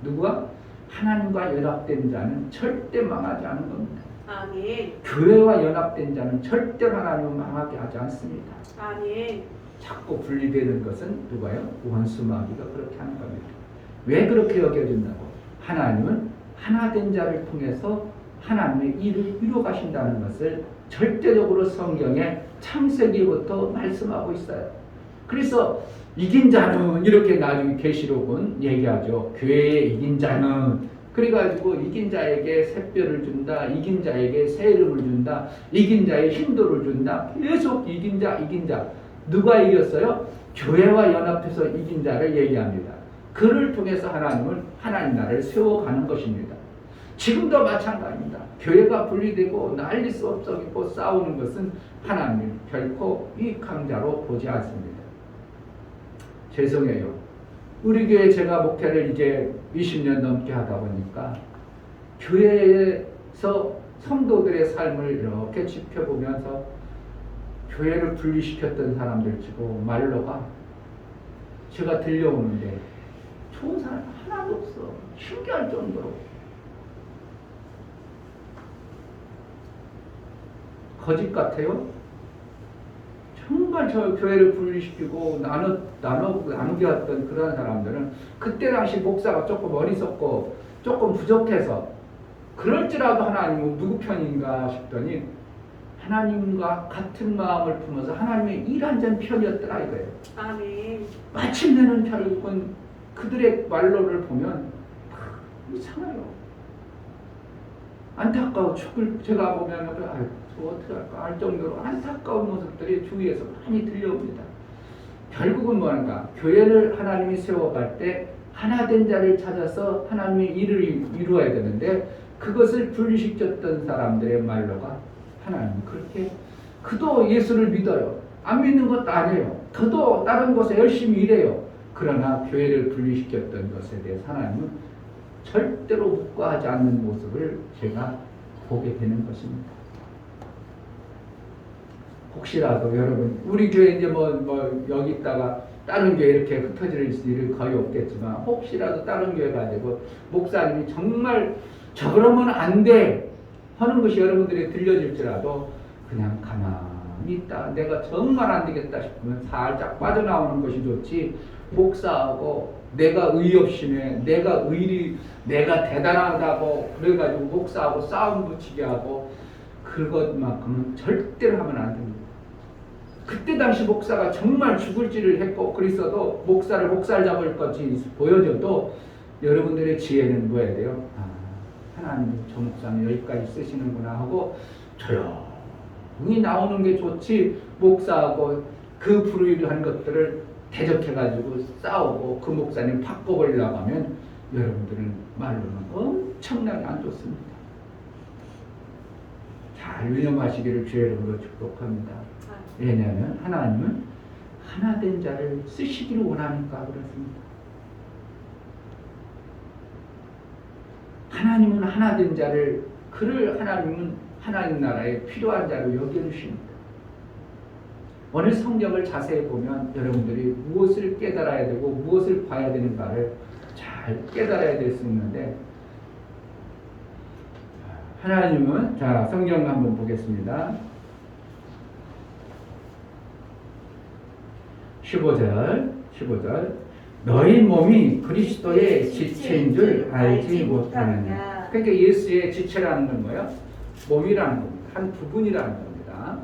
누구가? 하나님과 연합된 자는 절대 망하지 않은 겁니다. 아멘. 교회와 연합된 자는 절대로 하나님은 망하게 하지 않습니다. 아멘. 자꾸 분리되는 것은 누가요? 원수마귀가 그렇게 하는 겁니다. 왜 그렇게 여겨진다고? 하나님은 하나된 자를 통해서 하나님의 일을 이루어 가신다는 것을 절대적으로 성경에 창세기부터 말씀하고 있어요. 그래서 이긴 자는 이렇게 나중에 계시록은 얘기하죠. 교회에 이긴 자는 그래가지고 이긴 자에게 샛별을 준다. 이긴 자에게 새 이름을 준다. 이긴 자의 힘도를 준다. 계속 이긴 자, 이긴 자. 누가 이겼어요? 교회와 연합해서 이긴 자를 얘기합니다. 그를 통해서 하나님은 하나님 나라를 세워가는 것입니다. 지금도 마찬가지입니다. 교회가 분리되고 난리 수 없어지고 싸우는 것은 하나님을 결코 유익한 자로 보지 않습니다. 죄송해요. 우리 교회 제가 목회를 이제 20년 넘게 하다 보니까 교회에서 성도들의 삶을 이렇게 지켜보면서 교회를 분리시켰던 사람들 치고 말로가 제가 들려오는데 좋은 사람 하나도 없어. 신기할 정도로. 거짓 같아요? 정말 저 교회를 분리시키고 나누게 했던 그런 사람들은 그때 당시 목사가 조금 어리석고 조금 부족해서 그럴지라도 하나님은 누구 편인가 싶더니 하나님과 같은 마음을 품어서 하나님의 일한전 편이었더라 이거예요. 아멘. 마침내는 결국은 그들의 말로를 보면 이상해요. 안타까워 죽을 제가 보면 아이고 어떻게 할까 할 정도로 안타까운 모습들이 주위에서 많이 들려옵니다. 결국은 뭐한가? 교회를 하나님이 세워갈 때 하나된 자를 찾아서 하나님의 일을 이루어야 되는데 그것을 분리시켰던 사람들의 말로가 하나님 그렇게 그도 예수를 믿어요. 안 믿는 것도 아니에요. 그도 다른 곳에 열심히 일해요. 그러나 교회를 분리시켰던 것에 대해서 하나님은 절대로 묵과하지 않는 모습을 제가 보게 되는 것입니다. 혹시라도 여러분 우리 교회 이제 뭐 여기 있다가 다른 교회 이렇게 흩어질 일은 거의 없겠지만 혹시라도 다른 교회 가지고 목사님이 정말 저 그러면 안 돼 하는 것이 여러분들이 들려질지라도 그냥 가만히 있다. 내가 정말 안 되겠다 싶으면 살짝 빠져나오는 것이 좋지. 목사하고 내가 의협심에 내가 대단하다고 그래가지고 목사하고 싸움 붙이게 하고 그것만큼은 절대로 하면 안 됩니다. 그때 당시 목사가 정말 죽을지를 했고 그랬어도 목사를 목살 잡을 것이 보여져도 여러분들의 지혜는 뭐 해야 돼요? 하나님이 저 목사는 여기까지 쓰시는구나 하고 조용히 나오는 게 좋지 목사하고 그 불의한 것들을 대적해가지고 싸우고 그 목사님 바꿔버리려고 하면 여러분들은 말로는 엄청나게 안 좋습니다. 잘 유념하시기를 주의 이름으로 축복합니다. 왜냐하면 하나님은 하나된 자를 쓰시기를 원하니까 그렇습니다. 하나님은 하나된 자를 그를 하나님은 하나님 나라에 필요한 자로 여겨주십니다. 오늘 성경을 자세히 보면 여러분들이 무엇을 깨달아야 되고 무엇을 봐야 되는가를 잘 깨달아야 될 수 있는데 하나님은 자 성경 한번 보겠습니다. 15절 너희 몸이 그리스도의 지체인 줄 알지 못하느냐. 그러니까 예수의 지체라는 건 뭐예요? 몸이라는 겁니다. 한 부분이라는 겁니다.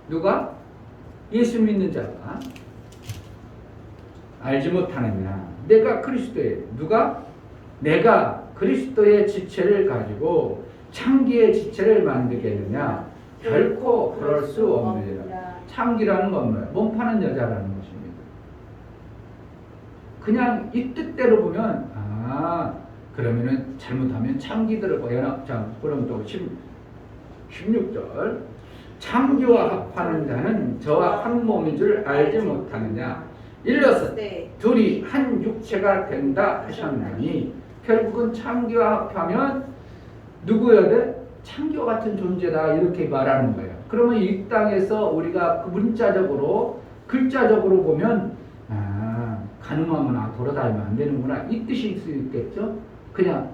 누가? 예수 믿는 자가 알지 못하느냐. 내가 그리스도의 누가? 내가 그리스도의 지체를 가지고 창기의 지체를 만들겠느냐? 결코 그럴 수 없느니라. 창기라는 건 뭐예요? 몸 파는 여자라는 것입니다. 그냥 이 뜻대로 보면 그러면은 잘못하면 창기들을 연합 자 그럼 또 16절 창기와 합하는 자는 저와 한 몸인 줄 알지 못하느냐. 일러서 네. 둘이 한 육체가 된다 하셨나니 결국은 창기와 합하면 누구여야 돼? 창기와 같은 존재다 이렇게 말하는 거예요. 그러면 이 땅에서 우리가 그 문자적으로 글자적으로 보면 가늠하면 돌아다니면 안 되는구나 이 뜻일 수 있겠죠. 그냥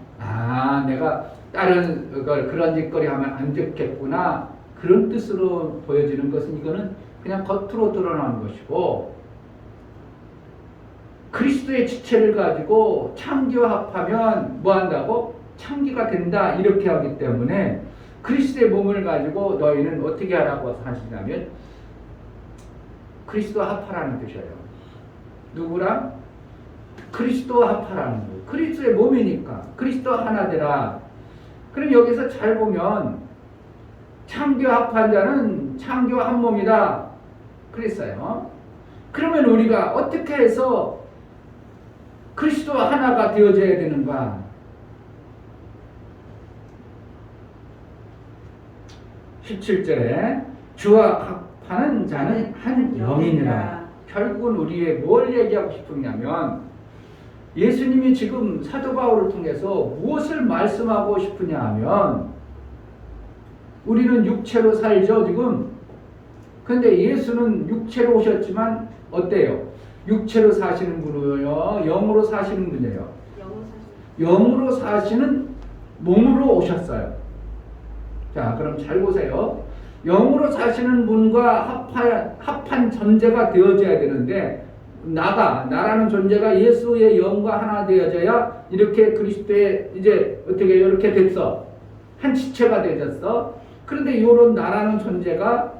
내가 다른 그런 짓거리 하면 안 좋겠구나 그런 뜻으로 보여지는 것은 이거는 그냥 겉으로 드러나는 것이고 그리스도의 지체를 가지고 창기와 합하면 뭐 한다고? 창기가 된다 이렇게 하기 때문에 그리스도의 몸을 가지고 너희는 어떻게 하라고 하시냐면 그리스도와 합하라는 뜻이에요. 누구랑? 그리스도와 합하라는 거예요. 그리스도의 몸이니까 그리스도와 하나 되라. 그럼 여기서 잘 보면 창기와 합한 자는 창기와 한 몸이다 그랬어요. 그러면 우리가 어떻게 해서 그리스도와 하나가 되어져야 되는가? 17절에 주와 합하는 자는 한 영이니라. 결국은 우리의 뭘 얘기하고 싶으냐면 예수님이 지금 사도 바울을 통해서 무엇을 말씀하고 싶으냐 하면 우리는 육체로 살죠 지금. 근데 예수는 육체로 오셨지만 어때요? 육체로 사시는 분이요 영으로 사시는 분이에요. 영으로 사시는 몸으로 오셨어요. 자 그럼 잘 보세요. 영으로 사시는 분과 합한 존재가 되어져야 되는데 나라는 존재가 예수의 영과 하나 되어져야 이렇게 그리스도의 이제 어떻게 이렇게 됐어. 한 지체가 되졌어. 그런데 이런 나라는 존재가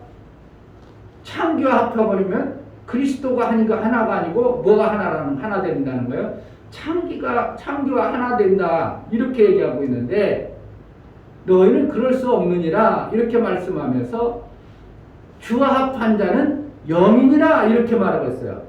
창기와 합해버리면 그리스도가 하니까 하나가 아니고 뭐가 하나 된다는 거예요. 창기와 하나 된다 이렇게 얘기하고 있는데 너희는 그럴 수 없느니라 이렇게 말씀하면서 주와 합한 자는 영이니라 이렇게 말하고 있어요.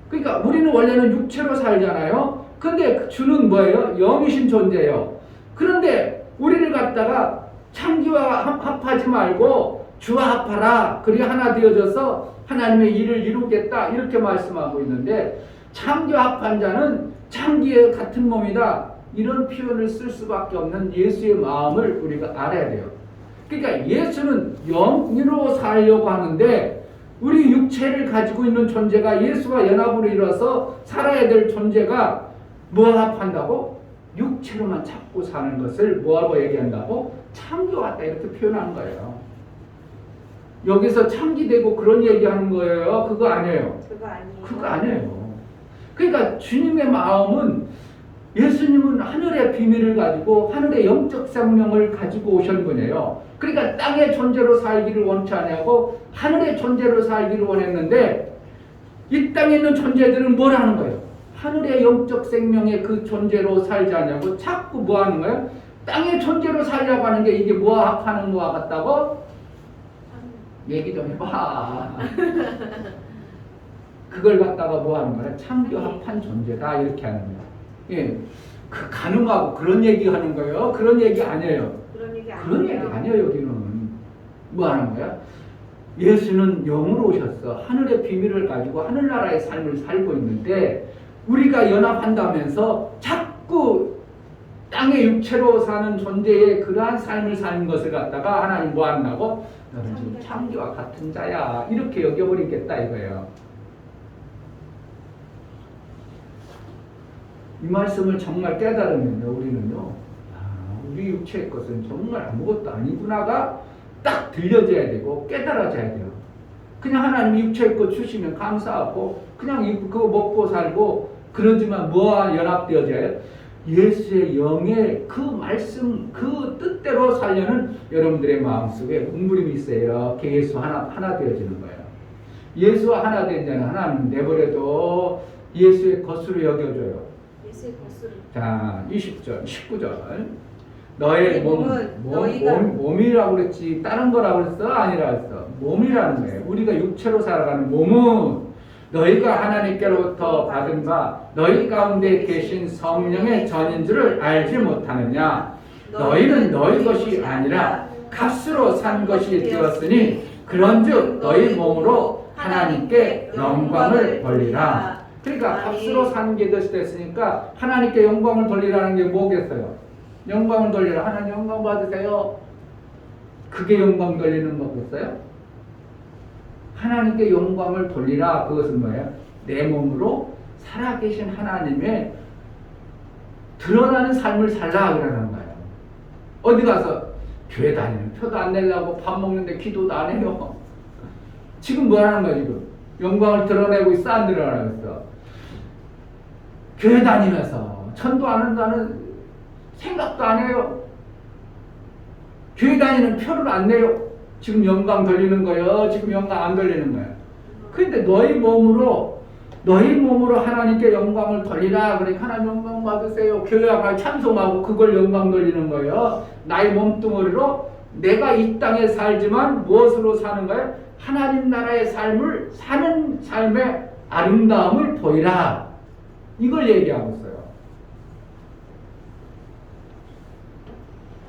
그러니까 우리는 원래는 육체로 살잖아요. 근데 주는 뭐예요? 영이신 존재예요. 그런데 우리를 갖다가 창기와 합하지 말고 주와 합하라. 그리 하나 되어져서 하나님의 일을 이루겠다 이렇게 말씀하고 있는데 창기와 합한 자는 창기의 같은 몸이다. 이런 표현을 쓸 수밖에 없는 예수의 마음을 우리가 알아야 돼요. 그러니까 예수는 영으로 살려고 하는데 우리 육체를 가지고 있는 존재가 예수와 연합으로 이뤄서 살아야 될 존재가 뭐 합한다고? 육체로만 잡고 사는 것을 뭐하고 얘기한다고? 창기와 같다 이렇게 표현하는 거예요. 여기서 창기되고 그런 얘기하는 거예요? 그거 아니에요. 그거 아니에요. 그러니까 주님의 마음은 예수님은 하늘의 비밀을 가지고 하늘의 영적 생명을 가지고 오신 분이에요. 그러니까 땅의 존재로 살기를 원치 않냐고 하늘의 존재로 살기를 원했는데 이 땅에 있는 존재들은 뭘 하는 거예요? 하늘의 영적 생명의 그 존재로 살지 않냐고 자꾸 뭐 하는 거예요? 땅의 존재로 살려고 하는 게 이게 뭐 하는 거와 같다고? 얘기 좀 해봐. 그걸 갖다가 뭐 하는 거야? 창조합한 존재다 이렇게 하는 거야. 예, 그 가늠하고 그런 얘기 하는 거예요. 그런 얘기 아니에요. 그런 얘기 아니에요. 여기는 뭐 하는 거야? 예수는 영으로 오셨어. 하늘의 비밀을 가지고 하늘나라의 삶을 살고 있는데 우리가 연합한다면서 자꾸 땅의 육체로 사는 존재의 그러한 삶을 사는 것을 갖다가 하나님 뭐 한다고? 너는 지금 창기와 같은 자야. 이렇게 여겨버리겠다 이거예요. 이 말씀을 정말 깨달으면요, 우리는요, 우리 육체의 것은 정말 아무것도 아니구나가 딱 들려져야 되고 깨달아져야 돼요. 그냥 하나님이 육체의 것 주시면 감사하고 그냥 그거 먹고 살고 그러지만 뭐와 연합되어져요? 예수의 영의 그 말씀, 그 뜻대로 살려는 여러분들의 마음속에 문부림이 있어요. 예수 하나 되어지는 거예요. 예수와 하나 된 자는 하나님 내버려도 예수의 것으로 여겨줘요. 자, 20절, 19절. 너의 몸이라고 그랬지 다른 거라고 그랬어? 아니라 그랬어. 몸이라는 거예요. 우리가 육체로 살아가는 몸은 너희가 하나님께로부터 받은 바 너희 가운데 계신 성령의 전인 줄을 알지 못하느냐. 너희는 너희 것이 아니라 값으로 산 것이 되었으니 그런즉 너희 몸으로 하나님께 영광을 돌리라. 그러니까 값으로 산 게 됐으니까 하나님께 영광을 돌리라는 게 뭐겠어요? 영광을 돌리라. 하나님 영광 받으세요. 그게 영광 돌리는 거겠어요? 하나님께 영광을 돌리라. 그것은 뭐예요? 내 몸으로 살아계신 하나님의 드러나는 삶을 살라 그러는 거예요. 어디 가서 교회 다니는 표도 안 내려고 밥 먹는데 기도도 안 해요. 지금 뭐 하는 거야 지금? 영광을 드러내고 있어 안 드러내고 있어? 교회 다니면서 전도 안 한다는 생각도 안 해요. 교회 다니는 표를 안 내요. 지금 영광 돌리는 거예요? 지금 영광 안 돌리는 거예요? 그런데 너희 몸으로 하나님께 영광을 돌리라. 그러니까 하나님 영광 받으세요. 교회 와서 찬송하고 그걸 영광 돌리는 거예요. 나의 몸뚱어리로 내가 이 땅에 살지만 무엇으로 사는 거예요? 하나님 나라의 삶을 사는 삶의 아름다움을 보이라. 이걸 얘기하고 있어요.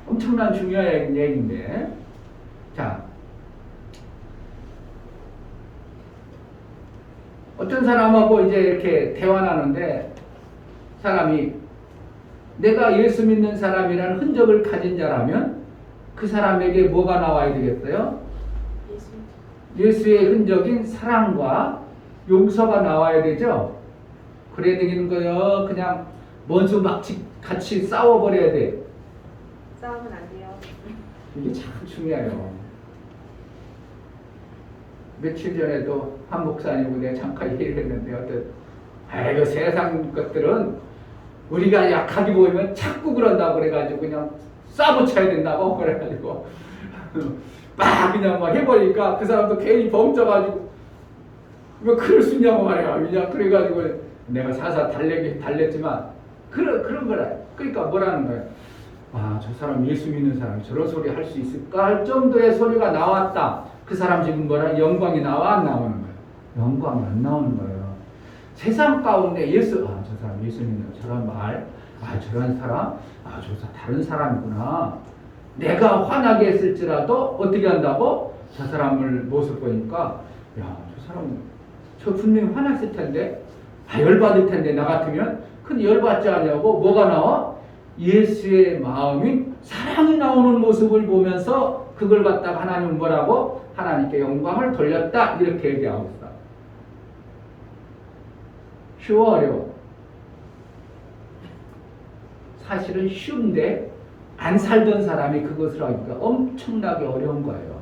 엄청난 중요한 얘기인데, 자, 어떤 사람하고 이제 이렇게 대화하는데 사람이 내가 예수 믿는 사람이라는 흔적을 가진 자라면 그 사람에게 뭐가 나와야 되겠어요? 예수의 흔적인 사랑과 용서가 나와야 되죠. 그래야 되는 거예요. 그냥 원수 막 같이 싸워버려야 돼. 싸우면 안 돼요. 이게 참 중요해요. 며칠 전에도 한 목사님하고 내가 잠깐 얘기를 했는데 아이고 세상 것들은 우리가 약하게 보이면 자꾸 그런다고 그래가지고 그냥 싸붙여야 된다고 그래가지고 막 그냥 막 해버리니까 그 사람도 괜히 벙쪄가지고 왜 그럴 수 있냐고 말이야. 그냥 그래가지고 내가 사사 달랬지만 그런 거라. 그러니까 뭐라는 거야. 아, 저 사람 예수 믿는 사람이 저런 소리 할 수 있을까 할 정도의 소리가 나왔다. 그 사람 지금 뭐라 영광이 나와 안 나오는 거예요? 영광이 안 나오는 거예요. 세상 가운데 저 사람 예수 믿는 저런 말, 저런 사람, 저 다른 사람이구나. 내가 화나게 했을지라도 어떻게 한다고? 저 사람을 모습 보니까 저 사람 저 분명히 화났을 텐데, 열받을 텐데 나 같으면. 근데 열받지 않냐고 뭐가 나와? 예수의 마음이 사랑이 나오는 모습을 보면서 그걸 갖다가 하나님은 뭐라고? 하나님께 영광을 돌렸다. 이렇게 얘기하고 있어. 쉬워 어려워? 사실은 쉬운데 안 살던 사람이 그것을 하니까 엄청나게 어려운 거예요.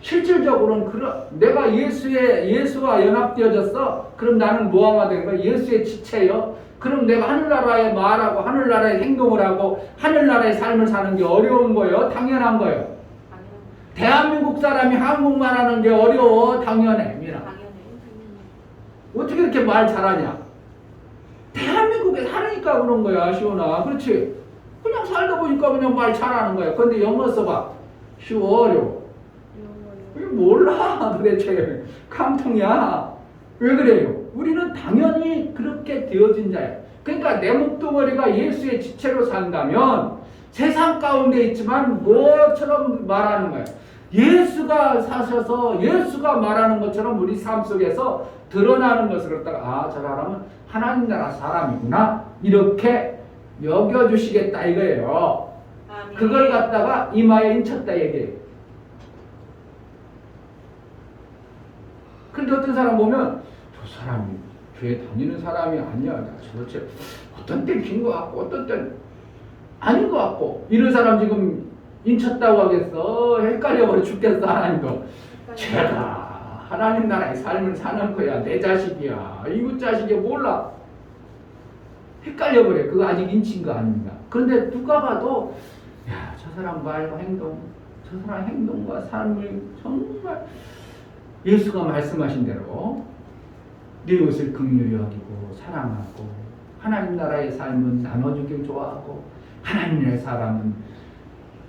실질적으로는 내가 예수와 연합되어졌어. 그럼 나는 뭐가 되는 거야? 예수의 지체요. 그럼 내가 하늘나라에 말하고 하늘나라에 행동을 하고 하늘나라의 삶을 사는 게 어려운 거예요? 당연한 거예요? 대한민국 사람이 한국말 하는 게 어려워? 당연해. 미나. 어떻게 이렇게 말 잘하냐? 대한민국에 사니까 그런 거야, 시원아. 그렇지? 그냥 살다 보니까 그냥 말 잘하는 거야. 근데 영어 써봐. 쉬워, 어려워? 이게 몰라, 도대체. 깡통이야. 왜 그래요? 우리는 당연히 그렇게 되어진 자예요. 그러니까 내 몸뚱어리가 예수의 지체로 산다면 세상 가운데 있지만 뭐처럼 말하는 거예요? 예수가 사셔서 예수가 말하는 것처럼 우리 삶 속에서 드러나는 것을 갖다가 저 사람은 하나님 나라 사람이구나 이렇게 여겨주시겠다 이거예요. 아멘. 그걸 갖다가 이마에 인쳤다 얘기해요. 근데 어떤 사람 보면 저 사람이 교회 다니는 사람이 아니야. 도대체 어떤 땐 긴 것 같고 어떤 땐 아닌 것 같고 이런 사람 지금 인쳤다고 하겠어. 헷갈려버려 죽겠어. 하나님도 제가 하나님 나라의 삶을 사는 거야. 내 자식이야. 이웃 자식이 몰라. 헷갈려버려. 그거 아직 인친 거 아닙니다. 그런데 누가 봐도 저 사람 말과 행동, 저 사람 행동과 삶을 정말 예수가 말씀하신 대로 네 이웃을 긍휼히 여기고 사랑하고 하나님 나라의 삶은 나눠주길 좋아하고 하나님 나라의 사람은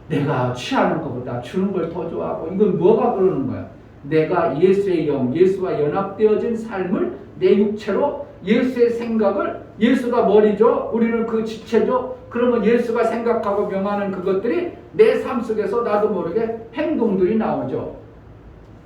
내가 취하는 것보다 주는 걸 더 좋아하고 이건 뭐가 그러는 거야? 내가 예수의 영, 예수와 연합되어진 삶을 내 육체로 예수의 생각을, 예수가 머리죠. 우리는 그 지체죠. 그러면 예수가 생각하고 명하는 그것들이 내 삶 속에서 나도 모르게 행동들이 나오죠.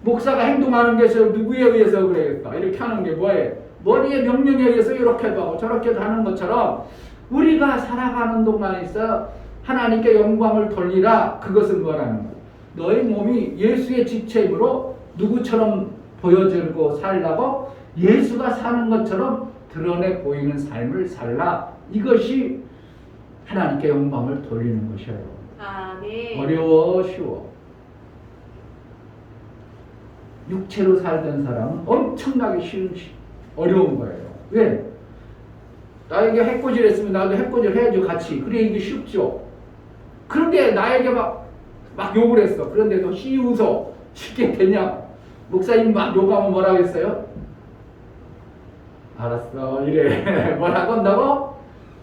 목사가 행동하는 게 누구에 의해서 그래야겠다. 이렇게 하는 게 뭐예요? 머리의 명령에 의해서 이렇게도 하고 저렇게도 하는 것처럼 우리가 살아가는 동안에서 하나님께 영광을 돌리라. 그것은 뭐라는 거예요? 너의 몸이 예수의 지체이므로 누구처럼 보여주고 살라고 예수가 사는 것처럼 드러내 보이는 삶을 살라. 이것이 하나님께 영광을 돌리는 것이에요. 아멘. 어려워 쉬워. 육체로 살던 사람은 엄청나게 어려운 거예요. 왜? 나에게 해코지를 했으면 나도 해코지를 해야죠. 같이. 그래 이게 쉽죠. 그런데 나에게 막 욕을 했어. 그런데 너 웃어. 쉽게 되냐? 목사님 막 욕하면 뭐라고 했어요? 알았어. 이래. 뭐라고 한다고?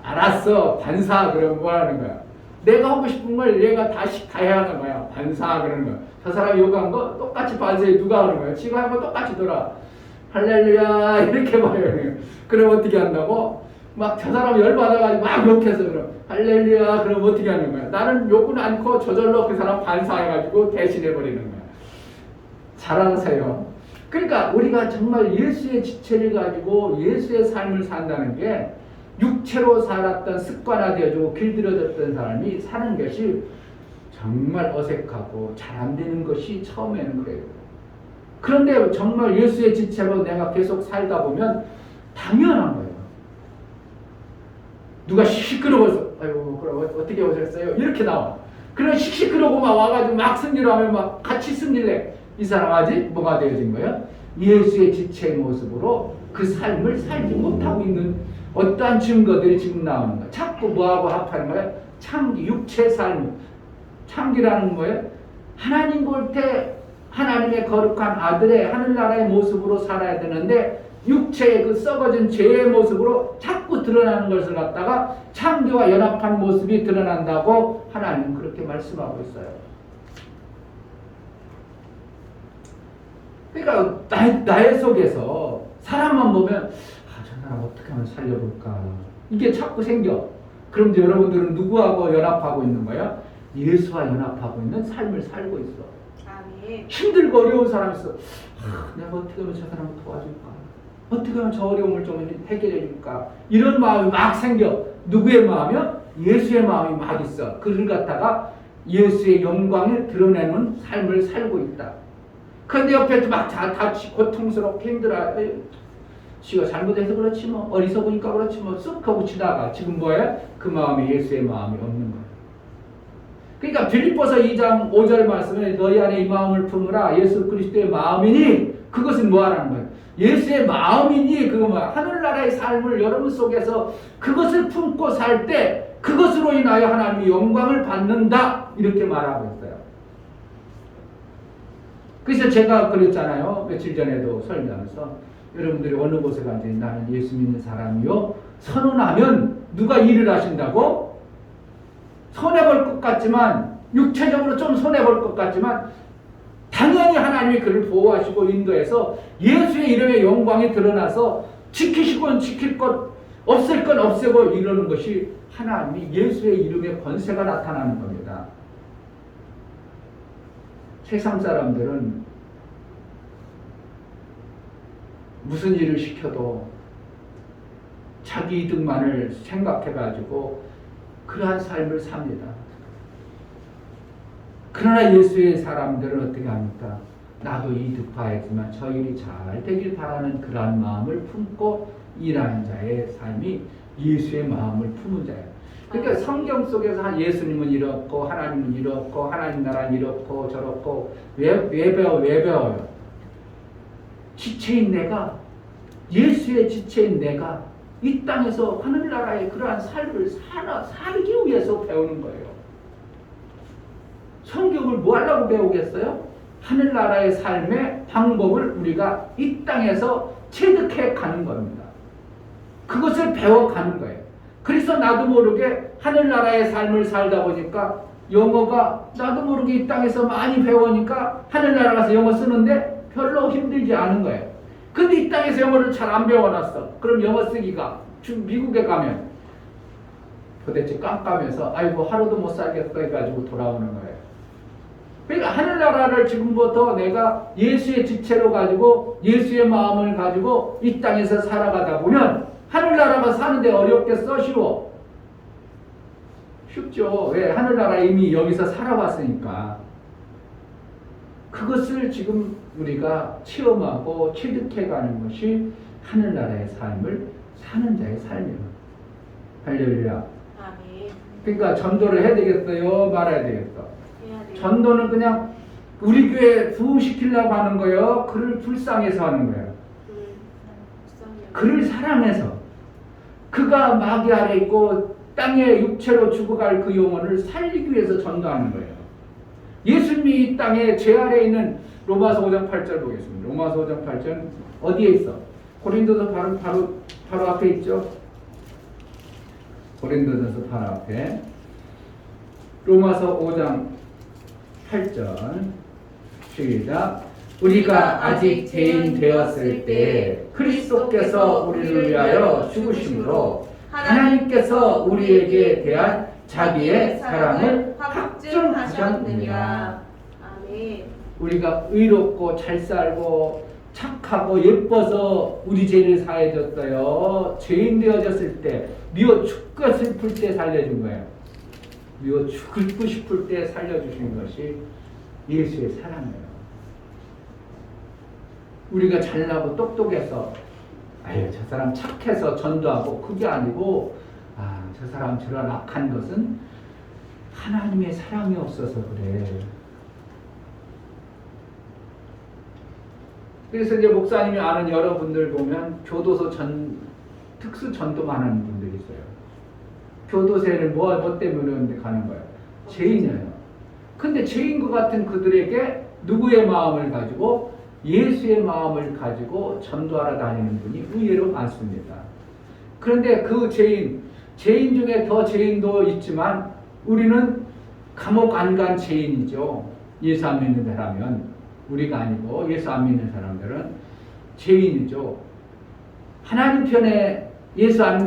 알았어. 반사. 그러면 뭐라는 거야? 내가 하고 싶은 걸 얘가 다 해야 하는 거야. 반사. 그러는 거야. 저 사람이 욕한 거 똑같이 반사해. 누가 하는 거야? 지가 한 거 똑같이 돌아. 할렐루야. 이렇게 말해요. 그럼 어떻게 한다고? 막 저 사람 열받아가지고 막 욕해서 그럼 할렐루야. 그럼 어떻게 하는 거야? 나는 욕은 않고 저절로 그 사람 반사해가지고 대신해버리는 거야. 잘하세요. 그러니까 우리가 정말 예수의 지체를 가지고 예수의 삶을 산다는 게 육체로 살았던 습관화되어지고 길들여졌던 사람이 사는 것이 정말 어색하고 잘 안 되는 것이 처음에는 그래요. 그런데 정말 예수의 지체로 내가 계속 살다 보면 당연한 거예요. 누가 시끄러워서 아이고 그럼 어떻게 오셨어요? 이렇게 나와. 그런 시끄러고 막 와가지고 막 승리를 하면 막 같이 승리를 해. 이 사람 아직 뭐가 되어진 거예요? 예수의 지체의 모습으로 그 삶을 살지 못하고 있는 어떠한 증거들이 지금 나오는 거예요. 자꾸 뭐하고 합하는 거예요? 창기, 육체 삶. 창기라는 거예요. 하나님 볼 때 하나님의 거룩한 아들의 하늘나라의 모습으로 살아야 되는데 육체의 그 썩어진 죄의 모습으로 자꾸 드러나는 것을 갖다가 창기와 연합한 모습이 드러난다고 하나님은 그렇게 말씀하고 있어요. 그러니까 나의 속에서 사람만 보면 저 사람 어떻게 하면 살려볼까 이게 자꾸 생겨. 그럼 여러분들은 누구하고 연합하고 있는 거야? 예수와 연합하고 있는 삶을 살고 있어. 아멘. 힘들고 어려운 사람이 있어. 내가 어떻게 하면 저 사람을 도와줄까? 어떻게 하면 저 어려움을 좀 해결해 줄까? 이런 마음이 막 생겨. 누구의 마음이요? 예수의 마음이 막 있어. 그를 갖다가 예수의 영광을 드러내는 삶을 살고 있다. 그런데 옆에도 막 다치 고통스럽게 힘들어. 지가 잘못해서 그렇지 뭐 어리석으니까 그렇지 뭐 쓱 하고 지나가. 지금 뭐야? 그 마음에 예수의 마음이 없는 거야. 그러니까 빌립보서 2장 5절 말씀에 너희 안에 이 마음을 품으라. 예수 그리스도의 마음이니 그것은 뭐하라는 거예요? 예수의 마음이니 그거 뭐 하늘나라의 삶을 여러분 속에서 그것을 품고 살 때 그것으로 인하여 하나님이 영광을 받는다 이렇게 말하고 있어요. 그래서 제가 그랬잖아요. 며칠 전에도 설교하면서 여러분들이 어느 곳에 가든지 나는 예수 믿는 사람이요 선언하면 누가 일을 하신다고? 손해볼 것 같지만 육체적으로 좀 손해볼 것 같지만 당연히 하나님이 그를 보호하시고 인도해서 예수의 이름의 영광이 드러나서 지키시곤 지킬 것 없을 건 없애고 이러는 것이 하나님이 예수의 이름의 권세가 나타나는 겁니다. 세상 사람들은 무슨 일을 시켜도 자기 이득만을 생각해가지고 그러한 삶을 삽니다. 그러나 예수의 사람들은 어떻게 합니까? 나도 이득 봐야지만 저 일이 잘 되길 바라는 그러한 마음을 품고 일하는 자의 삶이 예수의 마음을 품은 자예요. 그러니까 성경 속에서 예수님은 이렇고 하나님은 이렇고 하나님 나라는 이렇고 저렇고 왜 배워요? 지체인 내가 예수의 지체인 내가 이 땅에서 하늘나라의 그러한 삶을 살기 위해서 배우는 거예요. 성경을 뭐 하려고 배우겠어요? 하늘나라의 삶의 방법을 우리가 이 땅에서 체득해 가는 겁니다. 그것을 배워가는 거예요. 그래서 나도 모르게 하늘나라의 삶을 살다 보니까 영어가 나도 모르게 이 땅에서 많이 배우니까 하늘나라 가서 영어 쓰는데 별로 힘들지 않은 거예요. 근데 이 땅에서 영어를 잘 안 배워놨어. 그럼 영어 쓰기가 미국에 가면 도대체 깜깜해서 아이고 하루도 못 살겠어 해가지고 돌아오는 거예요. 그러니까 하늘나라를 지금부터 내가 예수의 지체로 가지고 예수의 마음을 가지고 이 땅에서 살아가다 보면 하늘나라가 사는데 어렵겠어? 쉬워? 쉽죠. 왜? 하늘나라 이미 여기서 살아왔으니까. 그것을 지금 우리가 체험하고 체득해가는 것이 하늘나라의 삶을 사는 자의 삶이에요. 할렐루야. 아멘. 그러니까 전도를 해야 되겠어요? 말아야 되겠어? 해야 돼요. 전도는 그냥 우리 교회 부흥시키려고 하는 거예요? 그를 불쌍해서 하는 거예요? 그를 사랑해서 그가 마귀 아래 있고 땅에 육체로 죽어갈 그 영혼을 살리기 위해서 전도하는 거예요. 예수님이 이 땅에 제 아래 있는 로마서 5장 8절 보겠습니다. 로마서 5장 8절 어디에 있어? 고린도서 바로 앞에 있죠. 고린도전서 바로 앞에 로마서 5장 8절 시작. 우리가 아직 죄인 되었을 때 그리스도께서 우리를 위하여 죽으심으로 하나님께서 우리에게 대한 자기의 사랑을 확증하셨느니라. 아멘. 우리가 의롭고 잘 살고 착하고 예뻐서 우리 죄를 사해줬어요. 죄인 되어졌을 때 미워 죽고 슬플 때 살려준 거예요. 미워 죽고 싶을 때 살려주신 것이 예수의 사랑이에요. 우리가 잘나고 똑똑해서 아유 저 사람 착해서 전도하고 그게 아니고 저 사람 저런 악한 것은 하나님의 사랑이 없어서 그래. 그래서 이제 목사님이 아는 여러분들 보면 교도소 특수 전도만 하는 분들이 있어요. 교도소에는 뭐 때문에 가는 거예요? 죄인이에요. 근데 죄인 것 같은 그들에게 누구의 마음을 가지고? 예수의 마음을 가지고 전도하러 다니는 분이 의외로 많습니다. 그런데 그 죄인 중에 더 죄인도 있지만 우리는 감옥 안 간 죄인이죠. 예수 안 믿는 사람은 우리가 아니고 예수 안 믿는 사람들은 죄인이죠. 하나님 편에 예수 안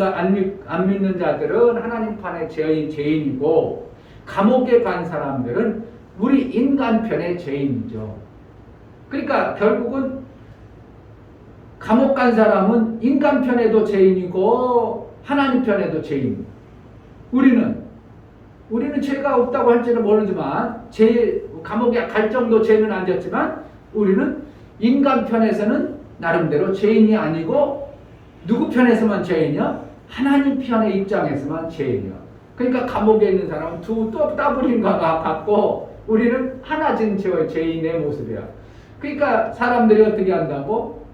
믿는 자들은 하나님 편에 죄인이고 감옥에 간 사람들은 우리 인간 편의 죄인이죠. 그러니까 결국은 감옥 간 사람은 인간 편에도 죄인이고 하나님 편에도 죄인. 우리는 죄가 없다고 할지는 모르지만 감옥에 갈 정도 죄는 안 졌지만 우리는 인간 편에서는 나름대로 죄인이 아니고 누구 편에서만 죄인이야? 하나님 편의 입장에서만 죄인이야. 그러니까 감옥에 있는 사람은 또 더블인가 같고 우리는 하나진 죄인의 모습이야. 그러니까 사람들이 어떻게 한다고?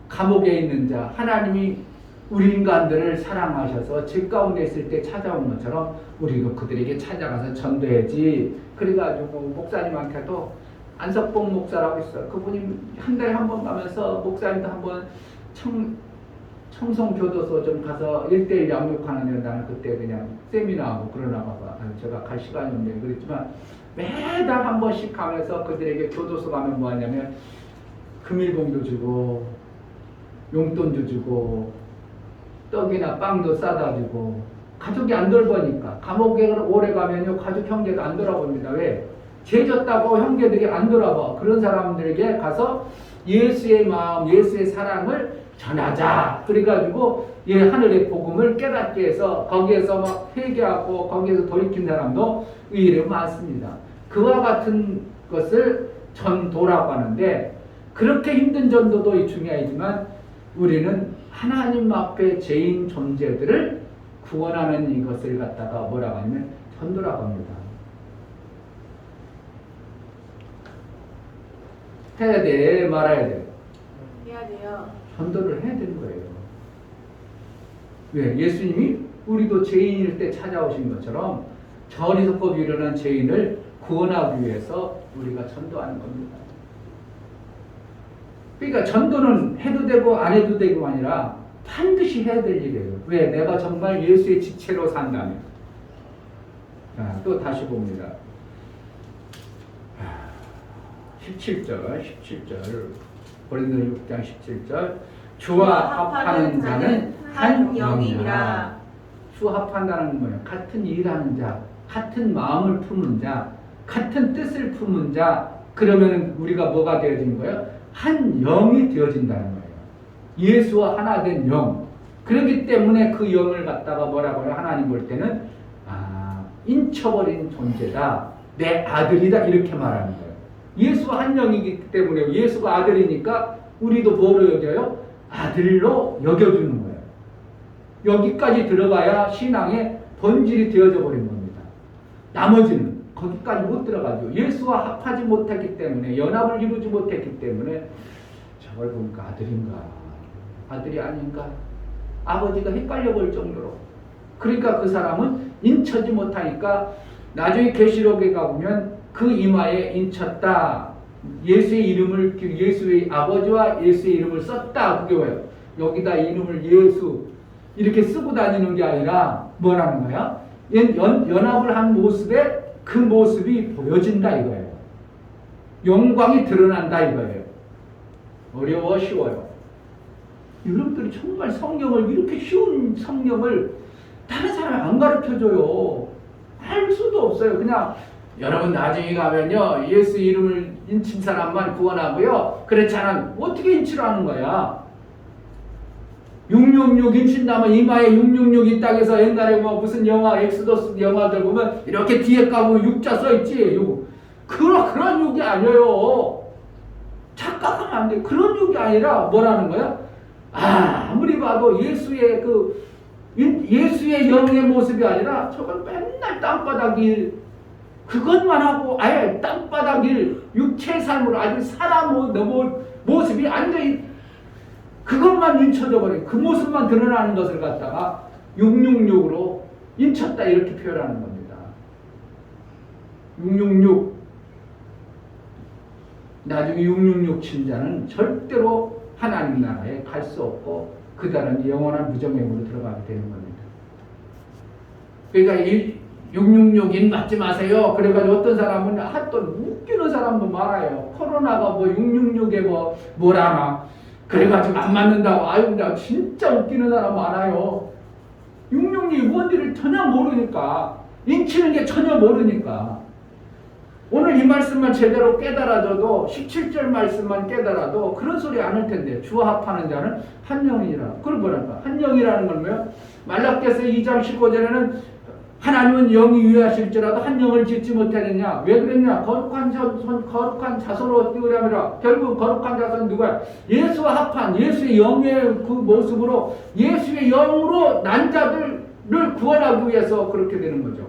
감옥에 있는 자, 하나님이 우리 인간들을 사랑하셔서 죄 가운데 있을 때 찾아온 것처럼 우리도 그들에게 찾아가서 전도해야지. 그래가지고 목사님한테도 안석봉 목사라고 있어요. 그분이 한 달에 한 번 가면서 목사님도 한번 청송교도소 좀 가서 1:1 양육하는데 나는 그때 그냥 세미나하고 그러나 봐서 제가 갈 시간이 없네요. 그랬지만 매달 한 번씩 가면서 그들에게 교도소 가면 뭐 하냐면 금일봉도 주고 용돈도 주고 떡이나 빵도 싸다 주고 가족이 안 돌보니까 감옥에 오래 가면요 가족 형제도 안 돌아봅니다. 왜? 죄 졌다고 형제들이 안 돌아봐. 그런 사람들에게 가서 예수의 마음, 예수의 사랑을 전하자. 그래가지고 하늘의 복음을 깨닫게 해서 거기에서 막 회개하고 거기에서 돌이킨 사람도 의외로 많습니다. 그와 같은 것을 전도라고 하는데 그렇게 힘든 전도도 중요하지만 우리는 하나님 앞에 죄인 존재들을 구원하는 이것을 갖다가 뭐라고 하냐면 전도라고 합니다. 해야 돼, 말아야 돼? 해야 돼요. 전도를 해야 되는 거예요. 왜? 예수님이 우리도 죄인일 때 찾아오신 것처럼 전이석법 일어난 죄인을 구원하기 위해서 우리가 전도하는 겁니다. 그러니까 전도는 해도 되고 안 해도 되고가 아니라 반드시 해야 될 일이에요. 왜? 내가 정말 예수의 지체로 산다면. 자, 또 다시 봅니다. 17절. 고린도 6장 17절 주와 합하는 자는 한 영이라. 주 합한다는 건 뭐예요? 같은 일하는 자, 같은 마음을 품은 자, 같은 뜻을 품은 자. 그러면 우리가 뭐가 되어진 거예요? 한 영이 되어진다는 거예요. 예수와 하나 된 영. 그렇기 때문에 그 영을 갖다가 뭐라고요? 하나님 볼 때는 인쳐버린 존재다. 내 아들이다. 이렇게 말하는 거예요. 예수가 한 영이기 때문에 예수가 아들이니까 우리도 뭐로 여겨요? 아들로 여겨주는 거예요. 여기까지 들어가야 신앙의 본질이 되어져 버린 겁니다. 나머지는 거기까지 못 들어가죠. 예수와 합하지 못했기 때문에, 연합을 이루지 못했기 때문에 저걸 보니까 아들인가 아들이 아닌가 아버지가 헷갈려 볼 정도로. 그러니까 그 사람은 인쳐지 못하니까 나중에 계시록에 가보면 그 이마에 인쳤다. 예수의 이름을, 예수의 아버지와 예수의 이름을 썼다. 그게 뭐예요? 여기다 이름을 예수 이렇게 쓰고 다니는 게 아니라 뭐라는 거야? 연합을 한 모습에 그 모습이 보여진다 이거예요. 영광이 드러난다 이거예요. 어려워 쉬워요. 여러분들이 정말 성경을, 이렇게 쉬운 성경을 다른 사람이 안 가르쳐줘요. 할 수도 없어요. 그냥 여러분 나중에 가면요 예수 이름을 인친 사람만 구원하고요, 그렇지 않으면 어떻게 인치를 하는 거야? 666 인친다면 이마에 666 있다고 해서 옛날에 뭐 무슨 영화 엑스도스 영화들 보면 이렇게 뒤에 까보면 6자 써있지. 그런 욕이 아니에요. 착각하면 안 돼. 그런 욕이 아니라 뭐라는 거야? 아무리 봐도 예수의 예수의 영의 모습이 아니라 저건 맨날 땅바닥 일, 그것만 하고 아예 땅바닥 일, 육체의 삶으로 아주 사람 모습이 완전히 그것만 인쳐져 버린, 그 모습만 드러나는 것을 갖다가 666으로 인쳤다 이렇게 표현하는 겁니다. 666. 나중에 666 친자는 절대로 하나님 나라에 갈 수 없고 그다른 영원한 무정행으로 들어가게 되는 겁니다. 그러니까 이 666인 맞지 마세요. 그래가지고 어떤 사람은 또 웃기는 사람도 많아요. 코로나가 뭐 666에 뭐라나 그래가지고 안 맞는다고. 아유, 나 진짜 웃기는 사람 많아요. 666이 뭔지를 전혀 모르니까, 인치는 게 전혀 모르니까. 오늘 이 말씀만 제대로 깨달아줘도, 17절 말씀만 깨달아도 그런 소리 안 할 텐데, 주와 합하는 자는 한 영이라. 그걸 뭐랄까? 한 영이라는 건 뭐예요? 말라기서 2장 15절에는 하나님은 영이 유하실지라도 한 영을 짓지 못하느냐? 왜 그랬냐? 거룩한 자손으로 띄우려면 결국 거룩한 자손은 누구야? 예수와 합한 예수의 영의 그 모습으로, 예수의 영으로 난 자들을 구원하기 위해서 그렇게 되는 거죠.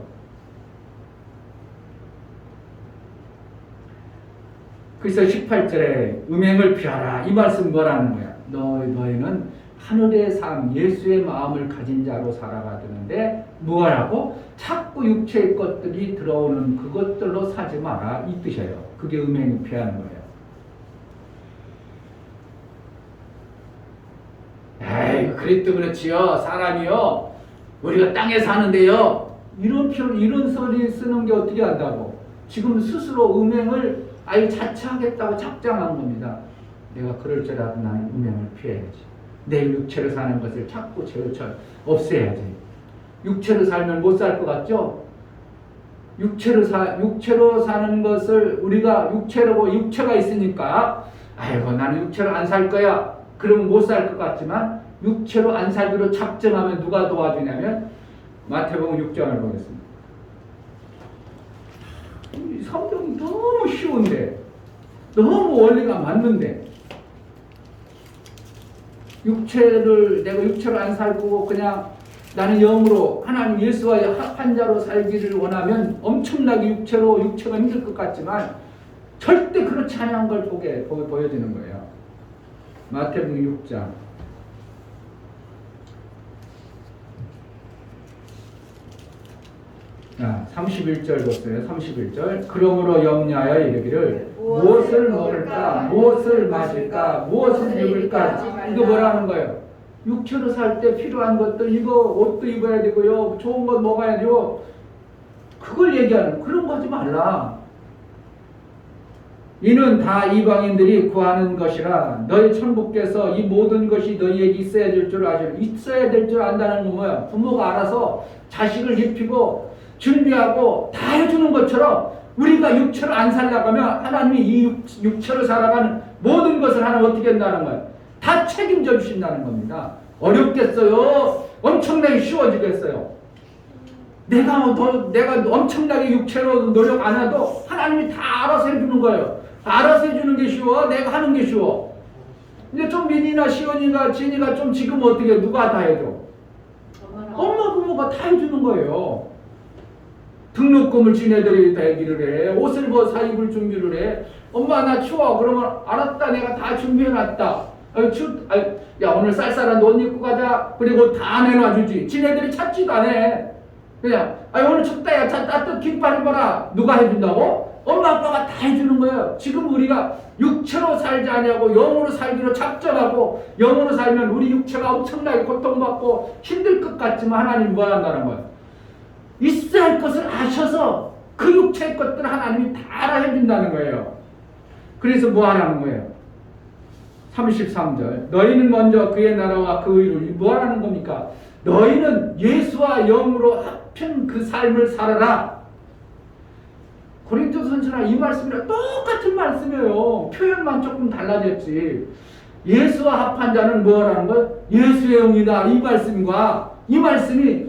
그래서 18절에 음행을 피하라. 이 말씀 뭐라는 거야? 너희는 하늘의 삶, 예수의 마음을 가진 자로 살아가는데 뭐라고? 자꾸 육체의 것들이 들어오는 그것들로 사지 마라. 이 뜻이에요. 그게 음행을 피하는 거예요. 에이, 그랬도 그렇지요. 사람이요, 우리가 땅에 사는데요, 이런 소리 쓰는 게 어떻게 한다고? 지금 스스로 음행을 아예 자처하겠다고 작정한 겁니다. 내가 그럴 줄 알고 나는 음행을 피해야지. 내 육체로 사는 것을 자꾸 없애야지. 육체로 살면 못 살 것 같죠? 육체로 사는 것을 우리가 육체가 있으니까, 아이고 나는 육체로 안 살 거야. 그러면 못 살 것 같지만, 육체로 안 살기로 작정하면 누가 도와주냐면 마태복음 6장을 보겠습니다. 이 성경이 너무 쉬운데, 너무 원리가 맞는데, 내가 육체로 안 살고 그냥 나는 영으로 하나님 예수와 합한 자로 살기를 원하면 엄청나게 육체가 힘들 것 같지만 절대 그렇지 않은 걸 보여지는 거예요. 마태복음 6장 31절 보세요. 31절. 그러므로 염려하여 이르기를 무엇을 먹을까, 무엇을 마실까, 무엇을 입을까. 이거 뭐라는 거예요? 육체로 살 때 필요한 것들, 이거 옷도 입어야 되고요, 좋은 것 먹어야죠. 그걸 얘기하는, 그런 거 하지 말라. 이는 다 이방인들이 구하는 것이라 너희 천국께서 이 모든 것이 너희에게 있어야 될 줄 안다는 건 뭐야? 부모가 알아서 자식을 입히고 준비하고 다 해주는 것처럼 우리가 육체로 안 살아가면 하나님이 이 육체로 살아가는 모든 것을 하나님 어떻게 한다는 거예요? 다 책임져 주신다는 겁니다. 어렵겠어요? 엄청나게 쉬워지겠어요? 내가 엄청나게 육체로 노력 안 해도 하나님이 다 알아서 해주는 거예요. 알아서 해주는 게 쉬워? 내가 하는 게 쉬워? 근데 좀 민이나 시연이가 진이가 좀 지금 어떻게 해? 누가 다 해줘? 엄마 부모가 다 해주는 거예요. 등록금을 지네들이 대기를 해. 옷을 사 입을 준비를 해. 엄마 나 추워. 그러면 알았다. 내가 다 준비해놨다. 야 오늘 쌀쌀한 옷 입고 가자. 그리고 다 내놔주지. 지네들이 찾지도 안 해. 그냥 오늘 춥다. 야 따뜻한 긴팔 입어라. 누가 해준다고? 엄마 아빠가 다 해주는 거예요. 지금 우리가 육체로 살지 아니하고 영으로 살기로 작정하고 영으로 살면 우리 육체가 엄청나게 고통받고 힘들 것 같지만 하나님 뭐 한다는 거예요? 있어야 할 것을 아셔서 그 육체의 것들을 하나님이 다 알아 해준다는 거예요. 그래서 뭐 하라는 거예요? 33절 너희는 먼저 그의 나라와 그 의를 뭐 하라는 겁니까? 너희는 예수와 영으로 합한 그 삶을 살아라. 고린도전서나 이 말씀이랑 똑같은 말씀이에요. 표현만 조금 달라졌지. 예수와 합한 자는 뭐라는 거예요? 예수의 영이다. 이 말씀과 이 말씀이